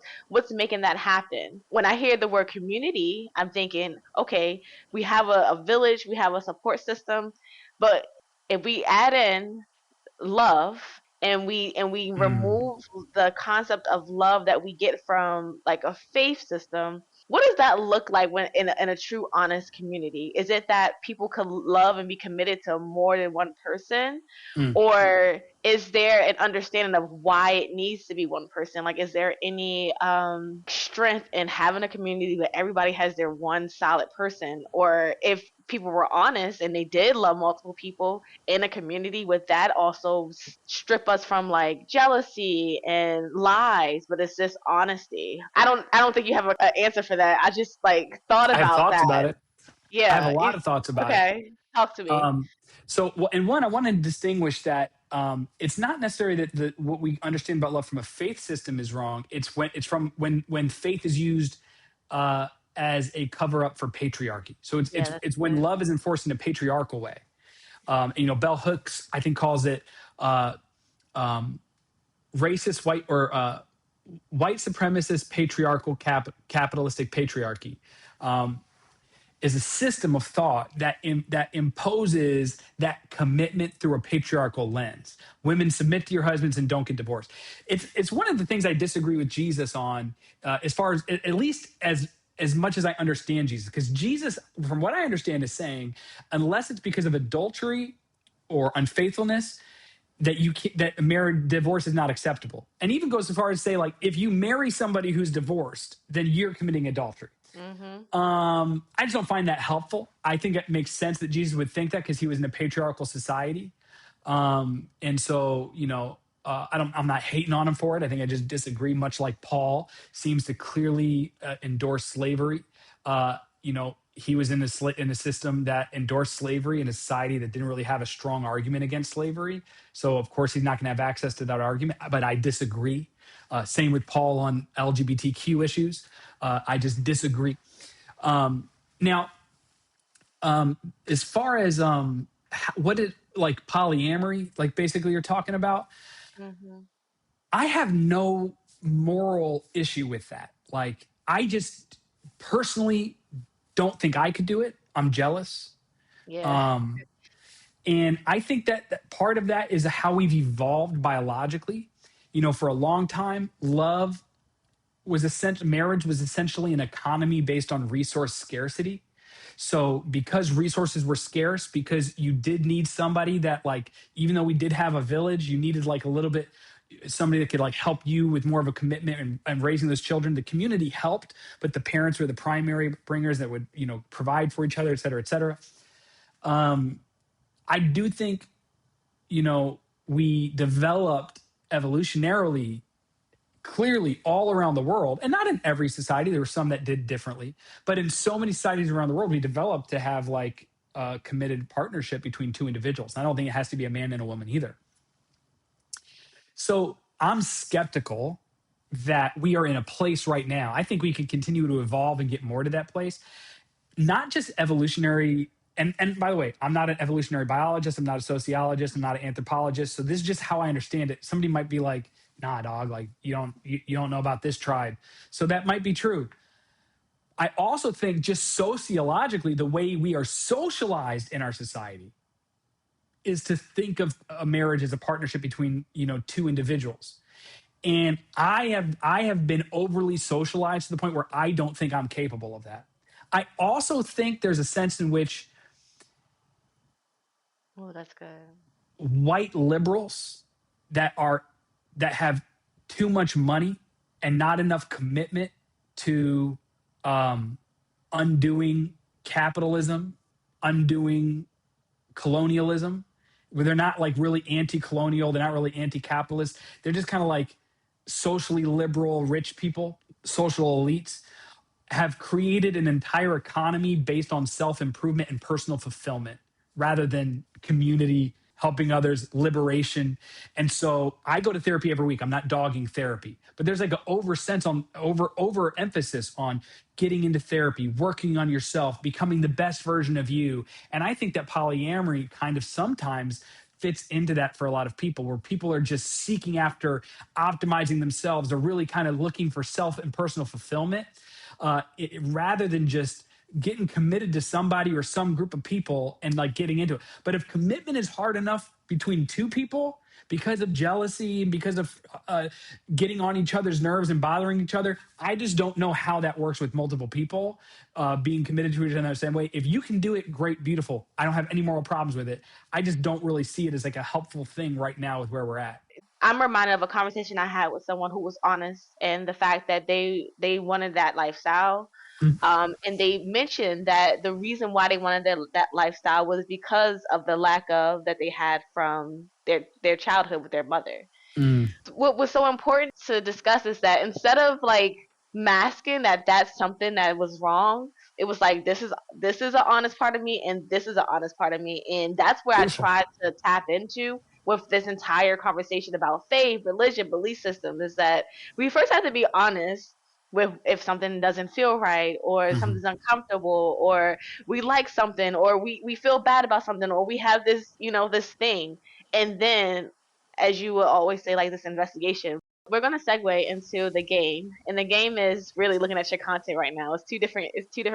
C: making that happen? When I hear the word community, I'm thinking, okay, we have a village, we have a support system, but if we add in love and we remove the concept of love that we get from like a faith system, what does that look like when in a true honest community? Is it that people could love and be committed to more than one person? Or is there an understanding of why it needs to be one person? Like, is there any strength in having a community where everybody has their one solid person? Or if people were honest and they did love multiple people in a community, would that also strip us from like jealousy and lies? But it's just honesty. I don't think you have an answer for that. I just like thought
B: I have
C: about
B: thoughts
C: that.
B: about it.
C: Yeah,
B: I have a lot of thoughts about it.
C: Okay, talk to me.
B: So, in one, I want to distinguish that it's not necessarily that what we understand about love from a faith system is wrong. It's when faith is used as a cover up for patriarchy. So it's when love is enforced in a patriarchal way. Bell Hooks, I think, calls it racist white supremacist patriarchal capitalistic patriarchy. Is a system of thought that imposes that commitment through a patriarchal lens. Women submit to your husbands and don't get divorced. It's one of the things I disagree with Jesus on, as far as at least as much as I understand Jesus, because Jesus, from what I understand, is saying unless it's because of adultery or unfaithfulness, that marriage divorce is not acceptable, and even goes so far as to say, like, if you marry somebody who's divorced, then you're committing adultery. I just don't find that helpful. I think it makes sense that Jesus would think that because he was in a patriarchal society. And so, I'm not hating on him for it. I think I just disagree, much like Paul seems to clearly endorse slavery. He was in a system that endorsed slavery in a society that didn't really have a strong argument against slavery. So, of course, he's not going to have access to that argument. But I disagree. Same with Paul on LGBTQ issues. I just disagree. Now, as far as what is like polyamory, like basically you're talking about, I have no moral issue with that. Like, I just personally don't think I could do it. I'm jealous.
C: Yeah.
B: And I think that part of that is how we've evolved biologically. For a long time, marriage was essentially an economy based on resource scarcity. So because resources were scarce, because you did need somebody that, like, even though we did have a village, you needed like a little bit, somebody that could like help you with more of a commitment and raising those children. The community helped, but the parents were the primary bringers that would, provide for each other, et cetera, et cetera. I do think, we developed evolutionarily clearly all around the world, and not in every society. There were some that did differently, but in so many societies around the world, we developed to have like a committed partnership between two individuals. I don't think it has to be a man and a woman either. So I'm skeptical that we are in a place right now. I think we can continue to evolve and get more to that place, not just evolutionary. And by the way, I'm not an evolutionary biologist. I'm not a sociologist. I'm not an anthropologist. So this is just how I understand it. Somebody might be like, nah, dog, like you don't know about this tribe. So that might be true. I also think just sociologically, the way we are socialized in our society is to think of a marriage as a partnership between, two individuals. And I have been overly socialized to the point where I don't think I'm capable of that. I also think there's a sense in which
C: That's good.
B: white liberals that have too much money and not enough commitment to undoing capitalism, undoing colonialism, where they're not like really anti-colonial, they're not really anti-capitalist, they're just kind of like socially liberal rich people, social elites, have created an entire economy based on self-improvement and personal fulfillment rather than community, helping others, liberation. And so I go to therapy every week. I'm not dogging therapy, but there's like an overemphasis on getting into therapy, working on yourself, becoming the best version of you. And I think that polyamory kind of sometimes fits into that for a lot of people, where people are just seeking after optimizing themselves. They're really kind of looking for self and personal fulfillment. Rather than just getting committed to somebody or some group of people and like getting into it. But if commitment is hard enough between two people because of jealousy and because of getting on each other's nerves and bothering each other, I just don't know how that works with multiple people being committed to each other in the same way. If you can do it, great, beautiful. I don't have any moral problems with it. I just don't really see it as like a helpful thing right now with where we're at.
C: I'm reminded of a conversation I had with someone who was honest, and the fact that they wanted that lifestyle. And they mentioned that the reason why they wanted that lifestyle was because of the lack of that they had from their childhood with their mother. What was so important to discuss is that instead of like masking that that's something that was wrong, it was like this is an honest part of me and this is an honest part of me, and that's where
B: Beautiful.
C: I tried to tap into with this entire conversation about faith, religion, belief system, is that we first have to be honest with if something doesn't feel right or something's uncomfortable or we like something or we feel bad about something or we have this this thing, and then, as you will always say, like this investigation. We're going to segue into the game, and the game is really looking at your content right now. It's two different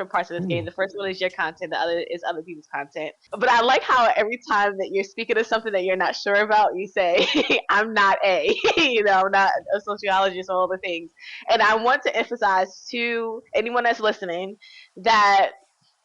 C: parts of this game. The first one is your content, the other is other people's content. But I like how every time that you're speaking of something that you're not sure about, you say, I'm not I'm not a sociologist or all the things. And I want to emphasize to anyone that's listening that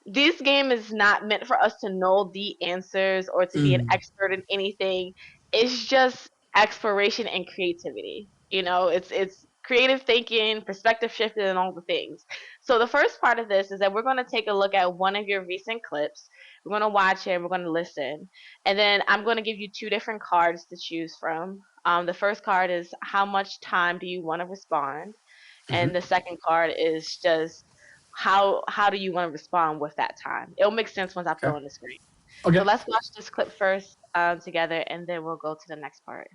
C: this game is not meant for us to know the answers or to be an expert in anything. It's just exploration and creativity. It's creative thinking, perspective shifting, and all the things. So the first part of this is that we're going to take a look at one of your recent clips. We're going to watch it. We're going to listen, and then I'm going to give you two different cards to choose from. The first card is how much time do you want to respond, and the second card is just how do you want to respond with that time. It'll make sense once I throw on the screen.
B: Okay.
C: So let's watch this clip first together, and then we'll go to the next part.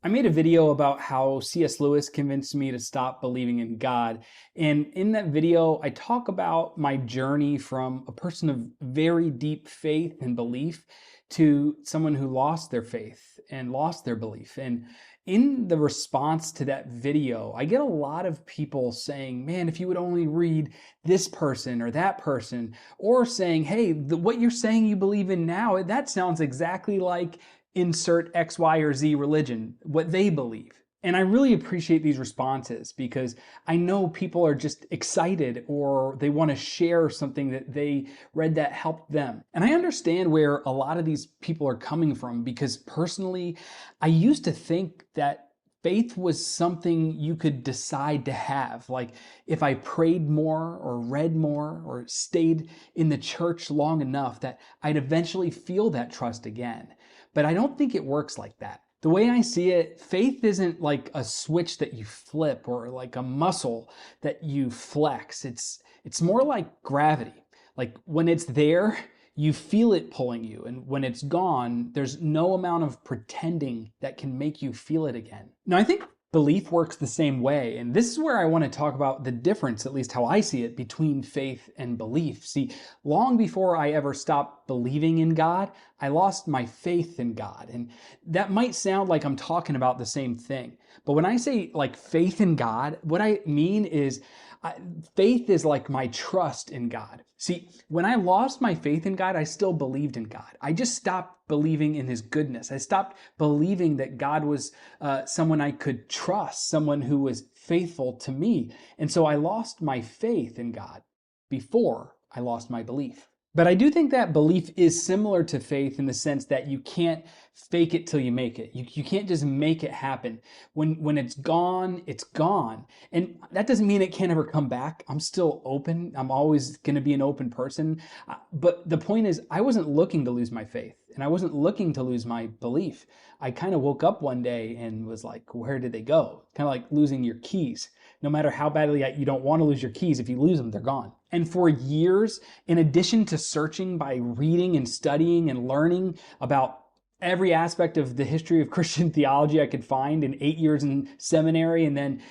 B: I made a video about how C.S. Lewis convinced me to stop believing in God. And in that video, I talk about my journey from a person of very deep faith and belief to someone who lost their faith and lost their belief. And in the response to that video, I get a lot of people saying, man, if you would only read this person or that person, or saying, hey, what you're saying you believe in now, that sounds exactly like insert X, Y, or Z religion, what they believe. And I really appreciate these responses because I know people are just excited or they want to share something that they read that helped them. And I understand where a lot of these people are coming from because personally, I used to think that faith was something you could decide to have. Like if I prayed more or read more or stayed in the church long enough that I'd eventually feel that trust again. But I don't think it works like that. The way I see it, faith isn't like a switch that you flip or like a muscle that you flex. It's more like gravity. Like when it's there, you feel it pulling you. And when it's gone, there's no amount of pretending that can make you feel it again. Now, I think belief works the same way. And this is where I want to talk about the difference, at least how I see it, between faith and belief. See, long before I ever stopped believing in God, I lost my faith in God. And that might sound like I'm talking about the same thing. But when I say like faith in God, what I mean is faith is like my trust in God. See, when I lost my faith in God, I still believed in God. I just stopped believing in his goodness. I stopped believing that God was someone I could trust, someone who was faithful to me. And so I lost my faith in God before I lost my belief. But I do think that belief is similar to faith in the sense that you can't fake it till you make it. You can't just make it happen. When it's gone, it's gone. And that doesn't mean it can't ever come back. I'm still open. I'm always going to be an open person. But the point is, I wasn't looking to lose my faith and I wasn't looking to lose my belief. I kind of woke up one day and was like, where did they go? Kind of like losing your keys. No matter how badly you don't want to lose your keys, if you lose them, they're gone. And for years, in addition to searching by reading and studying and learning about every aspect of the history of Christian theology I could find in 8 years in seminary, and then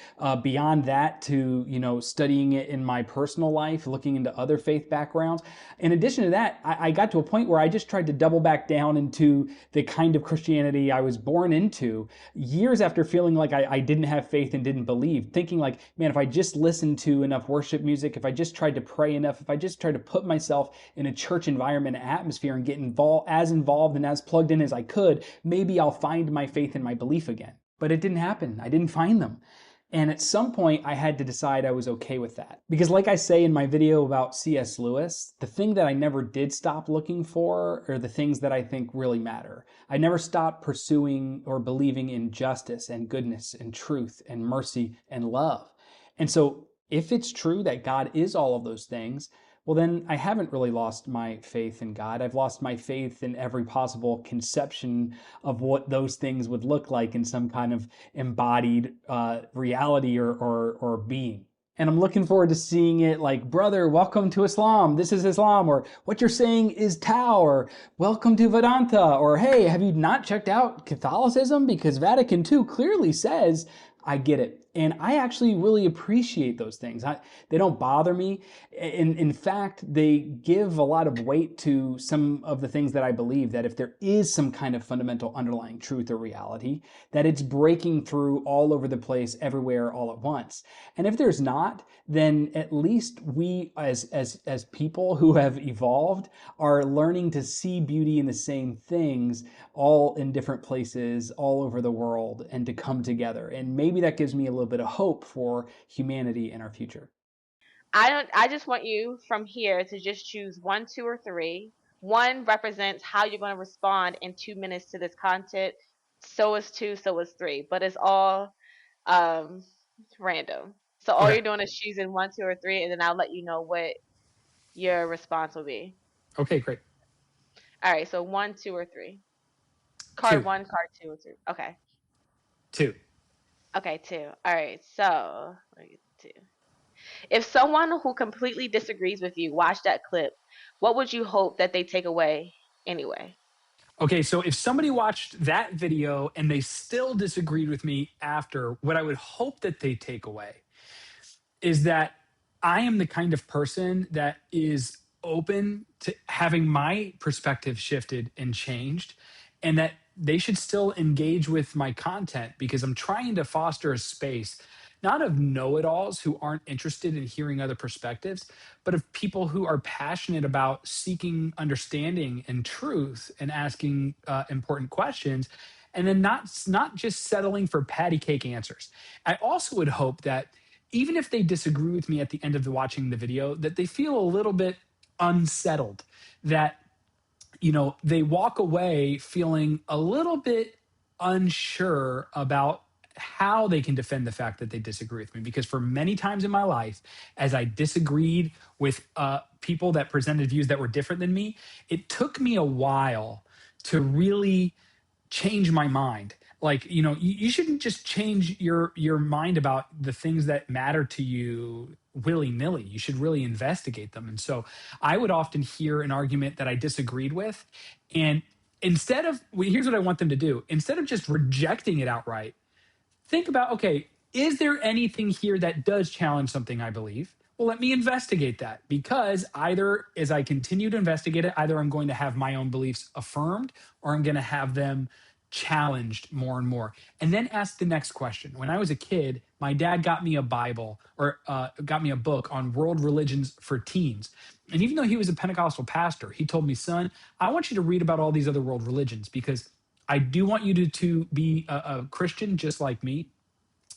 B: beyond that to studying it in my personal life, looking into other faith backgrounds. In addition to that, I got to a point where I just tried to double back down into the kind of Christianity I was born into years after feeling like I didn't have faith and didn't believe, thinking like, man, if I just listened to enough worship music, if I just tried to pray enough, if I just tried to put myself in a church environment, atmosphere, and get involved and as plugged in as I could, maybe I'll find my faith and my belief again. But it didn't happen. I didn't find them. And at some point, I had to decide I was okay with that. Because like I say in my video about C.S. Lewis, the thing that I never did stop looking for are the things that I think really matter. I never stopped pursuing or believing in justice and goodness and truth and mercy and love. And so if it's true that God is all of those things, well, then I haven't really lost my faith in God. I've lost my faith in every possible conception of what those things would look like in some kind of embodied reality or being. And I'm looking forward to seeing it like, brother, welcome to Islam. This is Islam. Or what you're saying is Tao. Or welcome to Vedanta. Or hey, have you not checked out Catholicism? Because Vatican II clearly says, I get it. And I actually really appreciate those things. They don't bother me. In fact, they give a lot of weight to some of the things that I believe, that if there is some kind of fundamental underlying truth or reality, that it's breaking through all over the place, everywhere, all at once. And if there's not, then at least we as people who have evolved are learning to see beauty in the same things, all in different places, all over the world, and to come together. And maybe that gives me a little bit of hope for humanity in our future.
C: I just want you from here to just choose 1, 2, or 3. 1 represents how you're going to respond in 2 minutes to this content. So is 2, so is 3. But it's all random. So all
B: Okay.
C: you're doing is choosing 1, 2, or 3, and then I'll let you know what your response will be.
B: Okay, great.
C: All right, so 1, 2, or 3. Card
B: 2.
C: 1, card 2, or 3. Okay.
B: 2.
C: Okay, 2. All right, so 2. If someone who completely disagrees with you watched that clip, what would you hope that they take away anyway?
B: Okay, so if somebody watched that video and they still disagreed with me after, what I would hope that they take away is that I am the kind of person that is open to having my perspective shifted and changed, and that they should still engage with my content because I'm trying to foster a space not of know it alls who aren't interested in hearing other perspectives, but of people who are passionate about seeking understanding and truth and asking important questions. And then not just settling for patty cake answers. I also would hope that even if they disagree with me at the end of watching the video, that they feel a little bit unsettled, that they walk away feeling a little bit unsure about how they can defend the fact that they disagree with me. Because for many times in my life, as I disagreed with people that presented views that were different than me, it took me a while to really change my mind. Like, you shouldn't just change your mind about the things that matter to you willy-nilly. You should really investigate them. And so I would often hear an argument that I disagreed with, and here's what I want them to do. Instead of just rejecting it outright, think about, okay, is there anything here that does challenge something I believe? Well, let me investigate that, because either as I continue to investigate it, either I'm going to have my own beliefs affirmed or I'm going to have them challenged more and more. And then ask the next question. When I was a kid, my dad got me a Bible, or got me a book on world religions for teens. And even though he was a Pentecostal pastor, he told me, son, I want you to read about all these other world religions, because I do want you to be a Christian just like me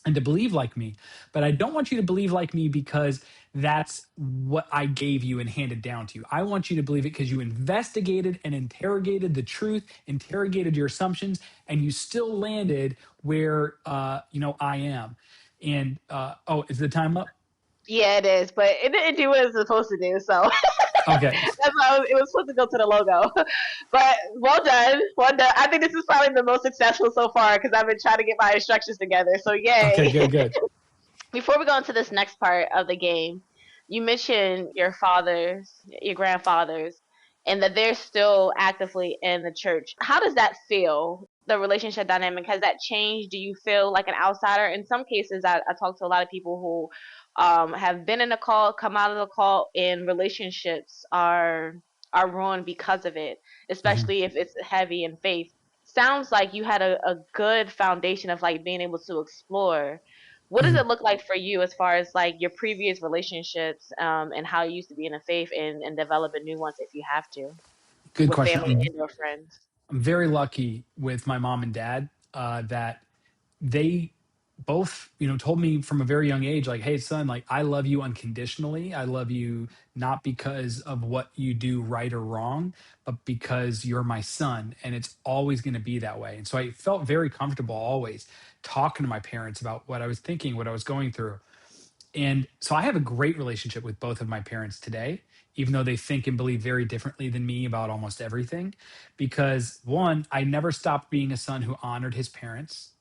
B: and to believe like me. But I don't want you to believe like me because that's what I gave you and handed down to you. I want you to believe it because you investigated and interrogated the truth, interrogated your assumptions, and you still landed where I am. And is the time up?
C: Yeah, it is, but it didn't do what it was supposed to do. So
B: Okay.
C: that's why it was supposed to go to the logo. But well done, well done. I think this is probably the most successful so far because I've been trying to get my instructions together. So
B: Okay,
C: yay!
B: good.
C: Before we go into this next part of the game, you mentioned your fathers, your grandfathers, and that they're still actively in the church. How does that feel? The relationship dynamic, has that changed? Do you feel like an outsider? In some cases, I talk to a lot of people who have been in a cult, come out of the cult, and relationships are ruined because of it,
B: Mhm.
C: especially if it's heavy in faith. Sounds like you had a good foundation of like being able to explore. What does
B: Mhm.
C: it look like for you as far as like your previous relationships, and how you used to be in a faith, and developing new ones if you have to,
B: Good
C: with
B: question.
C: family
B: I'm,
C: and or friends?
B: I'm very lucky with my mom and dad that they both told me from a very young age, like, hey son, like, I love you unconditionally. I love you not because of what you do right or wrong, but because you're my son, and it's always going to be that way. And so I felt very comfortable always talking to my parents about what I was thinking, what I was going through. And so I have a great relationship with both of my parents today, even though they think and believe very differently than me about almost everything. Because one, I never stopped being a son who honored his parents.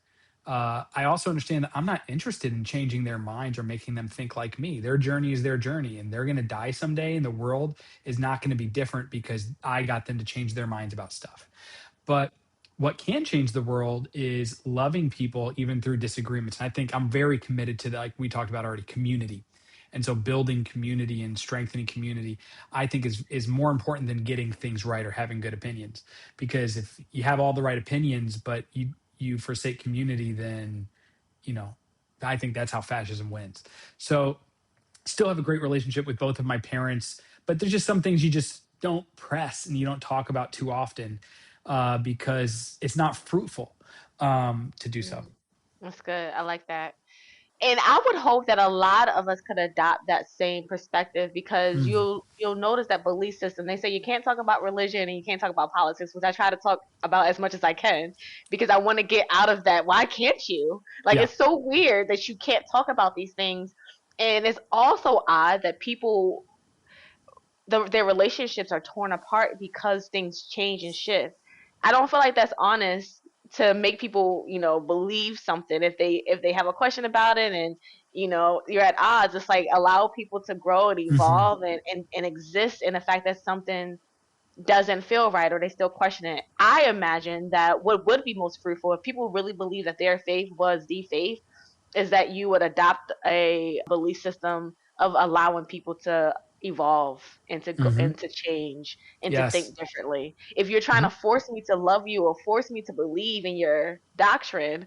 B: I also understand that I'm not interested in changing their minds or making them think like me. Their journey is their journey, and they're going to die someday, and the world is not going to be different because I got them to change their minds about stuff. But what can change the world is loving people even through disagreements. And I think I'm very committed to, like we talked about already, community. And so building community and strengthening community, I think is more important than getting things right or having good opinions. Because if you have all the right opinions, but you forsake community, then you know, I think that's how fascism wins. So still have a great relationship with both of my parents, but there's just some things you just don't press and you don't talk about too often because it's not fruitful to do so.
C: Mm, that's good. I like that. And I would hope that a lot of us could adopt that same perspective, because
B: Mm.
C: you'll notice that belief system. They say you can't talk about religion and you can't talk about politics, which I try to talk about as much as I can because I want to get out of that. Why can't you? Like,
B: Yeah.
C: it's so weird that you can't talk about these things. And it's also odd that people, their relationships are torn apart because things change and shift. I don't feel like that's honest to make people, believe something if they have a question about it, and you're at odds. It's like allow people to grow and
B: Hmm.
C: evolve and exist in the fact that something doesn't feel right or they still question it. I imagine that what would be most fruitful if people really believe that their faith was the faith is that you would adopt a belief system of allowing people to evolve and to go
B: Hmm.
C: and to change and to
B: Yes.
C: think differently. If you're trying
B: Hmm.
C: to force me to love you or force me to believe in your doctrine,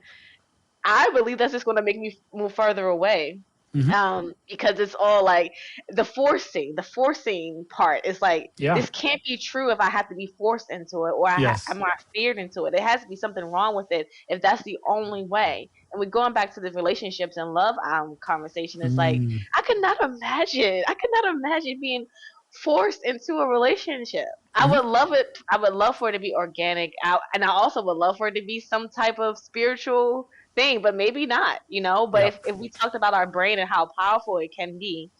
C: I believe that's just going to make me move further away.
B: Hmm.
C: Because it's all like the forcing part is like,
B: Yeah.
C: this can't be true if I have to be forced into it or
B: Yes.
C: am I feared into it. There has to be something wrong with it if that's the only way. And we're going back to the relationships and love conversation. It's like,
B: Mm.
C: I could not imagine being forced into a relationship. I
B: Hmm.
C: would love it. I would love for it to be organic out, and I also would love for it to be some type of spiritual thing, but maybe not, you know. But
B: Yep.
C: if we talked about our brain and how powerful it can be,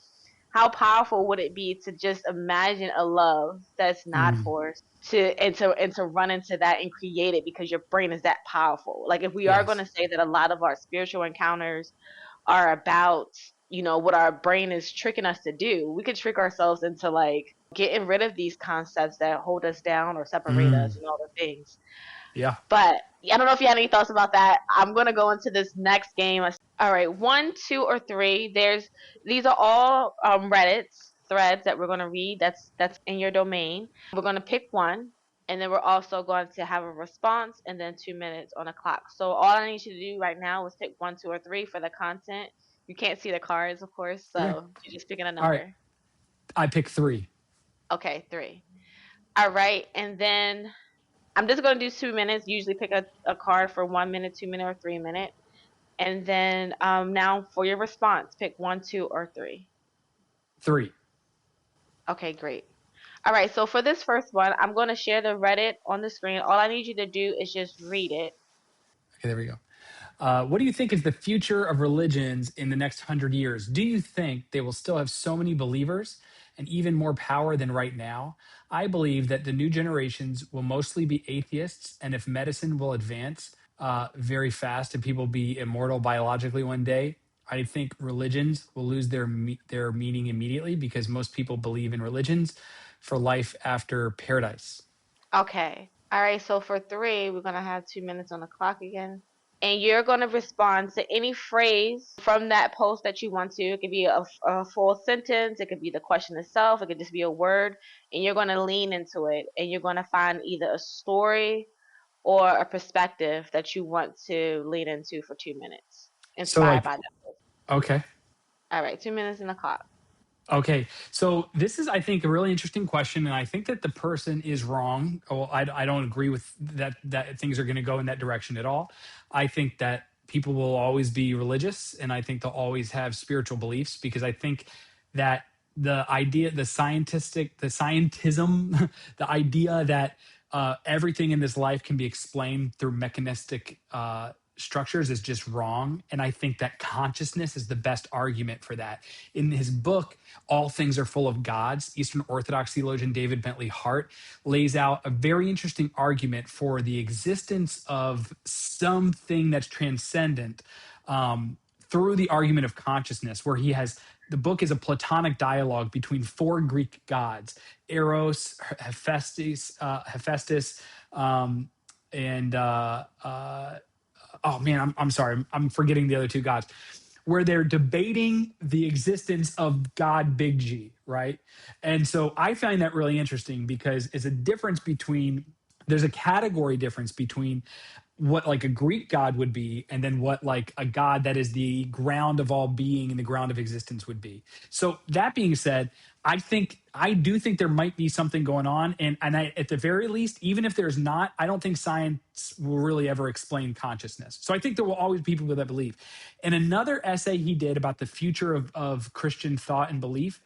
C: how powerful would it be to just imagine a love that's not
B: Mm.
C: forced to run into that and create it because your brain is that powerful. Like if we are going
B: Yes.
C: to say that a lot of our spiritual encounters are about, you know, what our brain is tricking us to do, we could trick ourselves into like getting rid of these concepts that hold us down or separate us
B: Mm.
C: and all the things.
B: Yeah.
C: But I don't know if you had any thoughts about that. I'm gonna go into this next game. All right, 1, 2, or 3. These are all Reddit's threads that we're gonna read. That's in your domain. We're gonna pick one, and then we're also going to have a response, and then 2 minutes on the clock. So all I need you to do right now is pick 1, 2, or 3 for the content. You can't see the cards, of course,
B: Okay.
C: so you're just picking a
B: All right.
C: number.
B: I pick 3.
C: Okay, 3. All right, and then I'm just going to do 2 minutes. Usually pick a card for 1 minute, 2 minute, or 3 minute. And then now for your response, pick 1, 2, or 3.
B: 3.
C: Okay, great. All right, so for this first one, I'm going to share the Reddit on the screen. All I need you to do is just read it.
B: Okay, there we go. What do you think is the future of religions in the next 100 years? Do you think they will still have so many believers and even more power than right now? I believe that the new generations will mostly be atheists, and if medicine will advance very fast and people be immortal biologically one day, I think religions will lose their meaning immediately because most people believe in religions for life after paradise.
C: Okay. All right, so for 3, we're going to have 2 minutes on the clock again. And you're going to respond to any phrase from that post that you want to. It could be a full sentence, it could be the question itself, it could just be a word, and you're going to lean into it. And you're going to find either a story or a perspective that you want to lean into for 2 minutes,
B: So,
C: inspired
B: like,
C: by that post.
B: okay.
C: All right, 2 minutes in the clock.
B: Okay, so this is, I think, a really interesting question, and I think that the person is wrong. Well, I don't agree with that. That things are going to go in that direction at all. I think that people will always be religious, and I think they'll always have spiritual beliefs because I think that the scientism, the idea that everything in this life can be explained through mechanistic structures is just wrong. And I think that consciousness is the best argument for that. In his book, All Things Are Full of Gods, Eastern Orthodox theologian David Bentley Hart lays out a very interesting argument for the existence of something that's transcendent through the argument of consciousness, where he has the book is a Platonic dialogue between 4 Greek gods: Eros, Hephaestus, and oh man, I'm sorry, I'm forgetting the other 2 gods, where they're debating the existence of God Big G, right? And so I find that really interesting because it's a difference between there's a category difference between what like a Greek god would be and then what like a god that is the ground of all being and the ground of existence would be. So that being said, I do think there might be something going on, and at the very least, even if there's not, I don't think science will really ever explain consciousness. So I think there will always be people that believe. In another essay he did about the future of Christian thought and belief,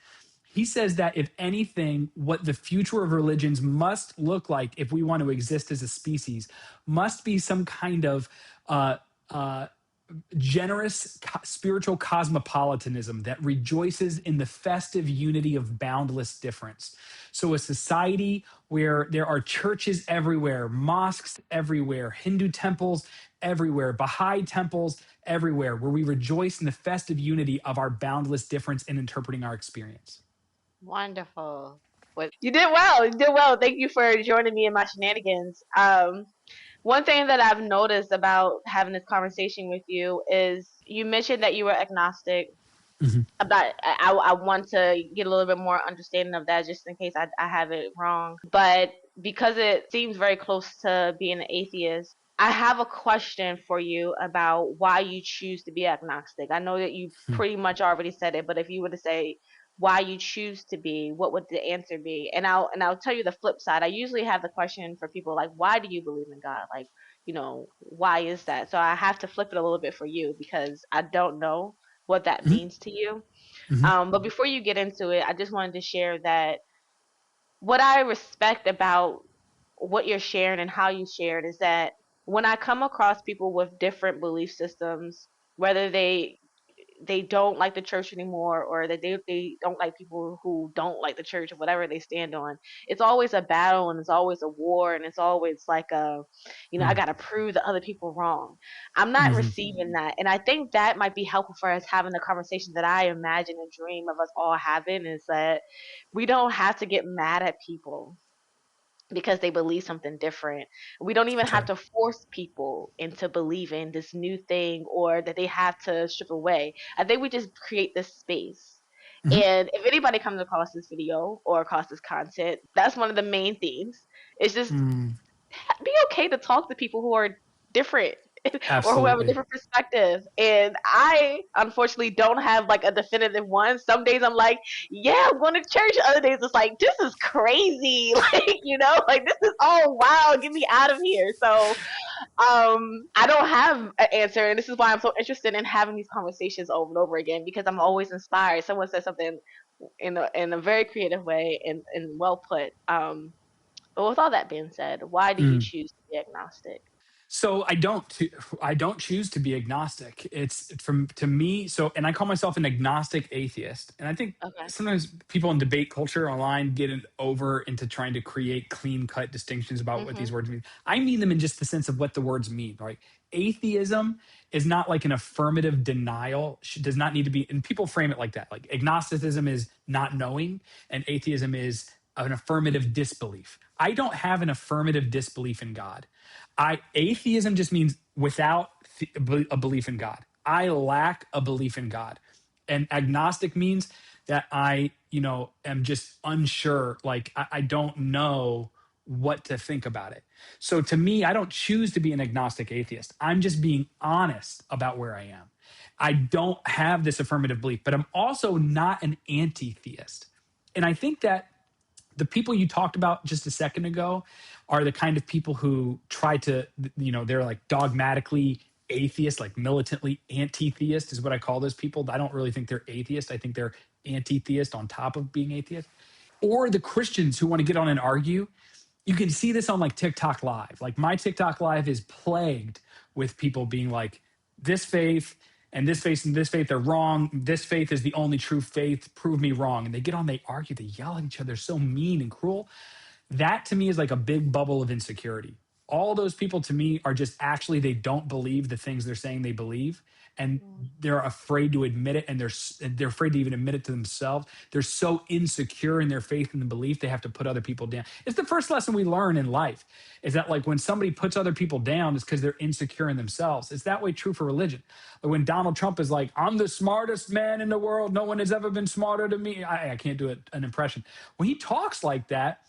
B: he says that if anything, what the future of religions must look like if we want to exist as a species must be some kind of uh, uh, generous spiritual cosmopolitanism that rejoices in the festive unity of boundless difference. So, a society where there are churches everywhere, mosques everywhere, Hindu temples everywhere, Baha'i temples everywhere, where we rejoice in the festive unity of our boundless difference in interpreting our experience.
C: Wonderful. You did well. You did well. Thank you for joining me in my shenanigans. One thing that I've noticed about having this conversation with you is you mentioned that you were agnostic.
B: Mhm.
C: I want to get a little bit more understanding of that just in case I have it wrong. But because it seems very close to being an atheist, I have a question for you about why you choose to be agnostic. I know that you pretty much already said it, but if you were to say why you choose to be, what would the answer be? And I'll tell you the flip side. I usually have the question for people like, why do you believe in God? Like, why is that? So I have to flip it a little bit for you because I don't know what that
B: Mhm.
C: means to you.
B: Mhm.
C: But before you get into it, I just wanted to share that what I respect about what you're sharing and how you shared is that when I come across people with different belief systems, whether they don't like the church anymore or that they don't like people who don't like the church or whatever they stand on, it's always a battle and it's always a war and it's always like I got to prove the other people wrong. I'm not
B: Mhm.
C: receiving that, and I think that might be helpful for us having the conversation that I imagine and dream of us all having, is that we don't have to get mad at people because they believe something different. We don't even
B: That's
C: have
B: right.
C: to force people into believing this new thing or that they have to strip away. I think we just create this space.
B: Mhm.
C: And if anybody comes across this video or across this content, that's one of the main themes. It's just
B: Mm.
C: be okay to talk to people who are different or who have a
B: Absolutely.
C: different perspective. And I unfortunately don't have like a definitive one. Some days I'm like, yeah, I'm going to church. Other days it's like, this is crazy. Like, like this is oh wow, get me out of here. So I don't have an answer, and this is why I'm so interested in having these conversations over and over again because I'm always inspired. Someone said something in a very creative way and well put. But with all that being said, why do you
B: Mm.
C: choose to be agnostic?
B: So I don't choose to be agnostic. It's from to me. So, and I call myself an agnostic atheist. And I think
C: Okay.
B: sometimes people in debate culture online get over into trying to create clean cut distinctions about what these
C: Mhm.
B: words mean. I mean them in just the sense of what the words mean. Right? Atheism is not like an affirmative denial. Does not need to be. And people frame it like that. Like agnosticism is not knowing, and atheism is an affirmative disbelief. I don't have an affirmative disbelief in God. Atheism just means without a belief in God. I lack a belief in God. And agnostic means that I, am just unsure. Like I don't know what to think about it. So to me, I don't choose to be an agnostic atheist. I'm just being honest about where I am. I don't have this affirmative belief, but I'm also not an anti-theist. And I think that the people you talked about just a second ago are the kind of people who try to, they're like dogmatically atheist, like militantly anti-theist is what I call those people. I don't really think they're atheist. I think they're anti-theist on top of being atheist. Or the Christians who want to get on and argue. You can see this on like TikTok Live. Like my TikTok Live is plagued with people being like, this faith and this faith and this faith are wrong. This faith is the only true faith. Prove me wrong. And they get on, they argue, they yell at each other. They're so mean and cruel. That to me is like a big bubble of insecurity. All those people to me are just actually, they don't believe the things they're saying they believe. And they're afraid to admit it. And they're afraid to even admit it to themselves. They're so insecure in their faith and the belief they have to put other people down. It's the first lesson we learn in life is that like when somebody puts other people down, it's because they're insecure in themselves. It's that way true for religion. Like when Donald Trump is like, I'm the smartest man in the world. No one has ever been smarter than me. I can't do an impression. When he talks like that,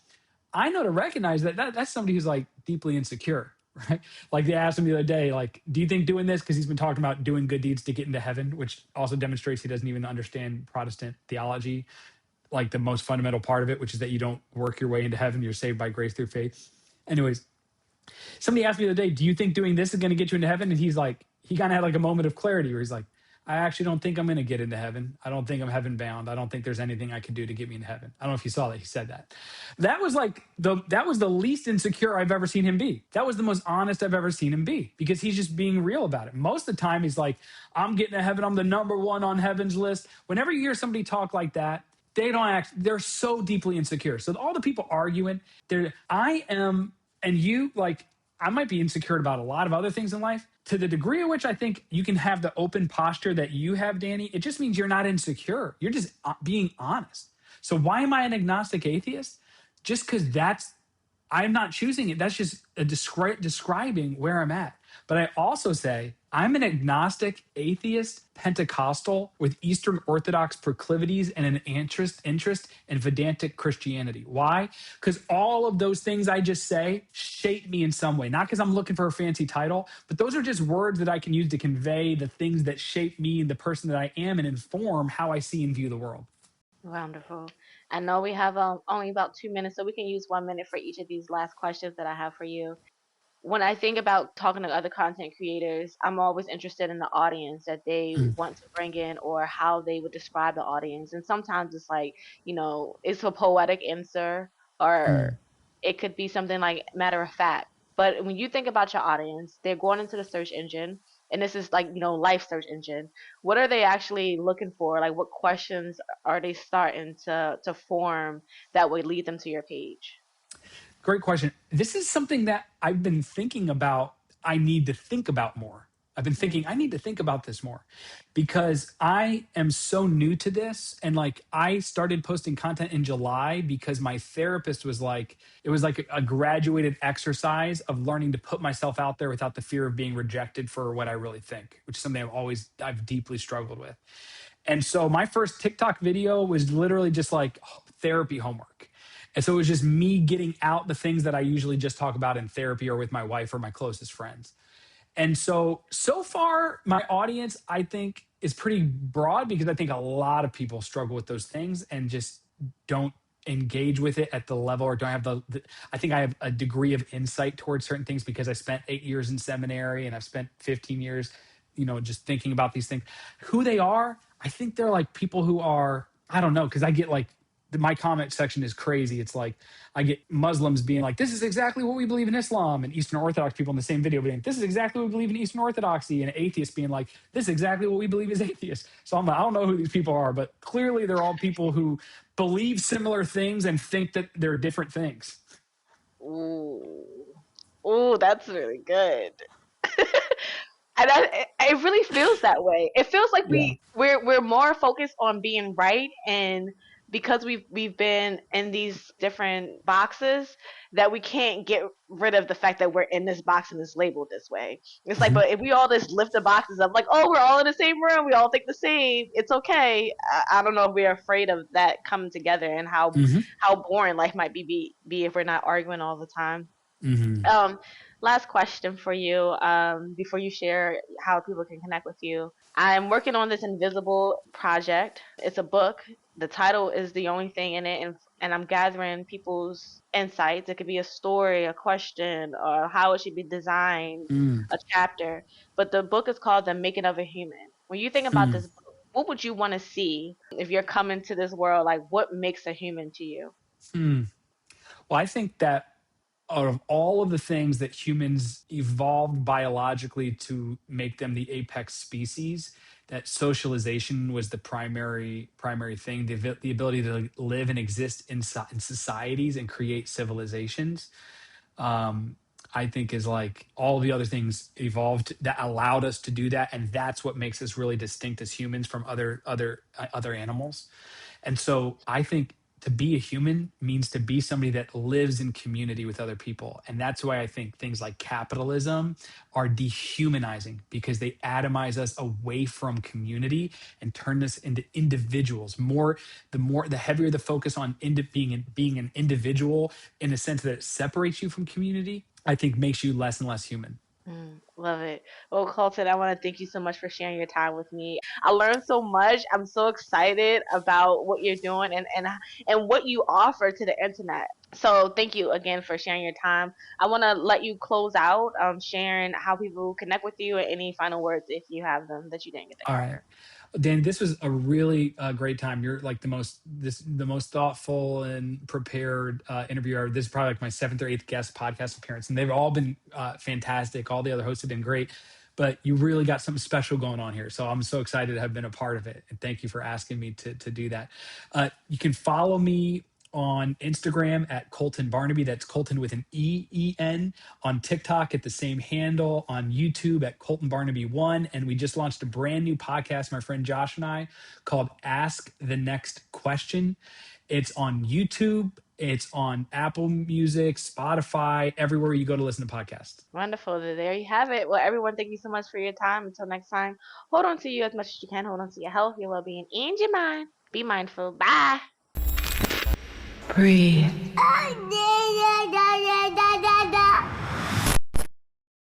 B: I know to recognize that's somebody who's like deeply insecure, right? Like they asked him the other day, like, do you think doing this, because he's been talking about doing good deeds to get into heaven, which also demonstrates he doesn't even understand Protestant theology, like the most fundamental part of it, which is that you don't work your way into heaven, you're saved by grace through faith. Anyways, somebody asked me the other day, do you think doing this is going to get you into heaven? And he's like, he kind of had like a moment of clarity where he's like, I actually don't think I'm going to get into heaven. I don't think I'm heaven bound. I don't think there's anything I can do to get me into heaven. I don't know if you saw that. He said that. That was like that was the least insecure I've ever seen him be. That was the most honest I've ever seen him be because he's just being real about it. Most of the time he's like, I'm getting to heaven. I'm the number one on heaven's list. Whenever you hear somebody talk like that, they don't act, they're so deeply insecure. So all the people arguing, I am, and you like, I might be insecure about a lot of other things in life. To the degree in which I think you can have the open posture that you have, Danny, it just means you're not insecure. You're just being honest. So why am I an agnostic atheist? Just because I'm not choosing it. That's just describing where I'm at. But I also say I'm an agnostic atheist Pentecostal with Eastern Orthodox proclivities and an interest in Vedantic Christianity. Why? Because all of those things I just say shape me in some way. Not because I'm looking for a fancy title, but those are just words that I can use to convey the things that shape me and the person that I am and inform how I see and view the world.
C: Wonderful. I know we have only about 2 minutes, so we can use 1 minute for each of these last questions that I have for you. When I think about talking to other content creators, I'm always interested in the audience that they
B: Mm,
C: want to bring in or how they would describe the audience. And sometimes it's like, it's a poetic answer or
B: mm.
C: it could be something like matter of fact. But when you think about your audience, they're going into the search engine, and this is like, life search engine. What are they actually looking for? Like, what questions are they starting to form that would lead them to your page?
B: Great question. This is something that I've been thinking about. I need to think about more. I've been
C: Mm,
B: thinking I need to think about this more because I am so new to this. And like I started posting content in July because my therapist was like, it was like a graduated exercise of learning to put myself out there without the fear of being rejected for what I really think, which is something I've deeply struggled with. And so my first TikTok video was literally just like therapy homework. And so it was just me getting out the things that I usually just talk about in therapy or with my wife or my closest friends. And so far, my audience, I think, is pretty broad because I think a lot of people struggle with those things and just don't engage with it at the level or don't have I think I have a degree of insight towards certain things because I spent 8 years in seminary and I've spent 15 years, just thinking about these things. Who they are, I think they're like people who are, I don't know, because I get like, my comment section is crazy. It's like I get Muslims being like, "This is exactly what we believe in Islam," and Eastern Orthodox people in the same video being, "This is exactly what we believe in Eastern Orthodoxy," and atheists being like, "This is exactly what we believe as atheists." So I'm like, I don't know who these people are, but clearly they're all people who believe similar things and think that they're different things.
C: ooh, ooh, that's really good. And it really feels that way. It feels like
B: Yeah.
C: we're more focused on being right, and because we've been in these different boxes, that we can't get rid of the fact that we're in this box and it's labeled this way. It's like,
B: Mhm.
C: but if we all just lift the boxes up, like, oh, we're all in the same room, we all think the same, it's okay. I don't know if we're afraid of that coming together and
B: Mhm.
C: how boring life might be if we're not arguing all the time.
B: Mhm.
C: Um, Last question for you, before you share how people can connect with you. I'm working on this invisible project. It's a book. The title is the only thing in it, and I'm gathering people's insights. It could be a story, a question, or how it should be designed,
B: Mm.
C: a chapter. But the book is called The Making of a Human. When you think about
B: Mm.
C: this book, what would you want to see if you're coming to this world? Like, what makes a human to you?
B: Mm. Well, I think that out of all of the things that humans evolved biologically to make them the apex species, that socialization was the primary thing, the ability to live and exist in societies and create civilizations. um, I think is like all the other things evolved that allowed us to do that, and that's what makes us really distinct as humans from other animals. And so I think to be a human means to be somebody that lives in community with other people. And that's why I think things like capitalism are dehumanizing because they atomize us away from community and turn us into individuals. The heavier the focus on being an individual in a sense that it separates you from community, I think makes you less and less human.
C: Love it. Well, Colton, I want to thank you so much for sharing your time with me. I learned so much. I'm so excited about what you're doing and what you offer to the internet. So thank you again for sharing your time. I want to let you close out, sharing how people connect with you and any final words if you have them that you didn't get to
B: All right.
C: cover.
B: Dan, this was a really great time. You're like the most thoughtful and prepared interviewer. This is probably like my seventh or eighth guest podcast appearance, and they've all been fantastic. All the other hosts have been great, but you really got something special going on here. So I'm so excited to have been a part of it, and thank you for asking me to do that. You can follow me on Instagram at Colten Barnaby. That's Colten with an E-E-N. On TikTok at the same handle. On YouTube at Colten Barnaby 1. And we just launched a brand new podcast, my friend Josh and I, called Ask the Next Question. It's on YouTube. It's on Apple Music, Spotify, everywhere you go to listen to podcasts.
C: Wonderful. There you have it. Well, everyone, thank you so much for your time. Until next time, hold on to you as much as you can. Hold on to your health, your well-being, and your mind. Be mindful. Bye.
A: Breathe.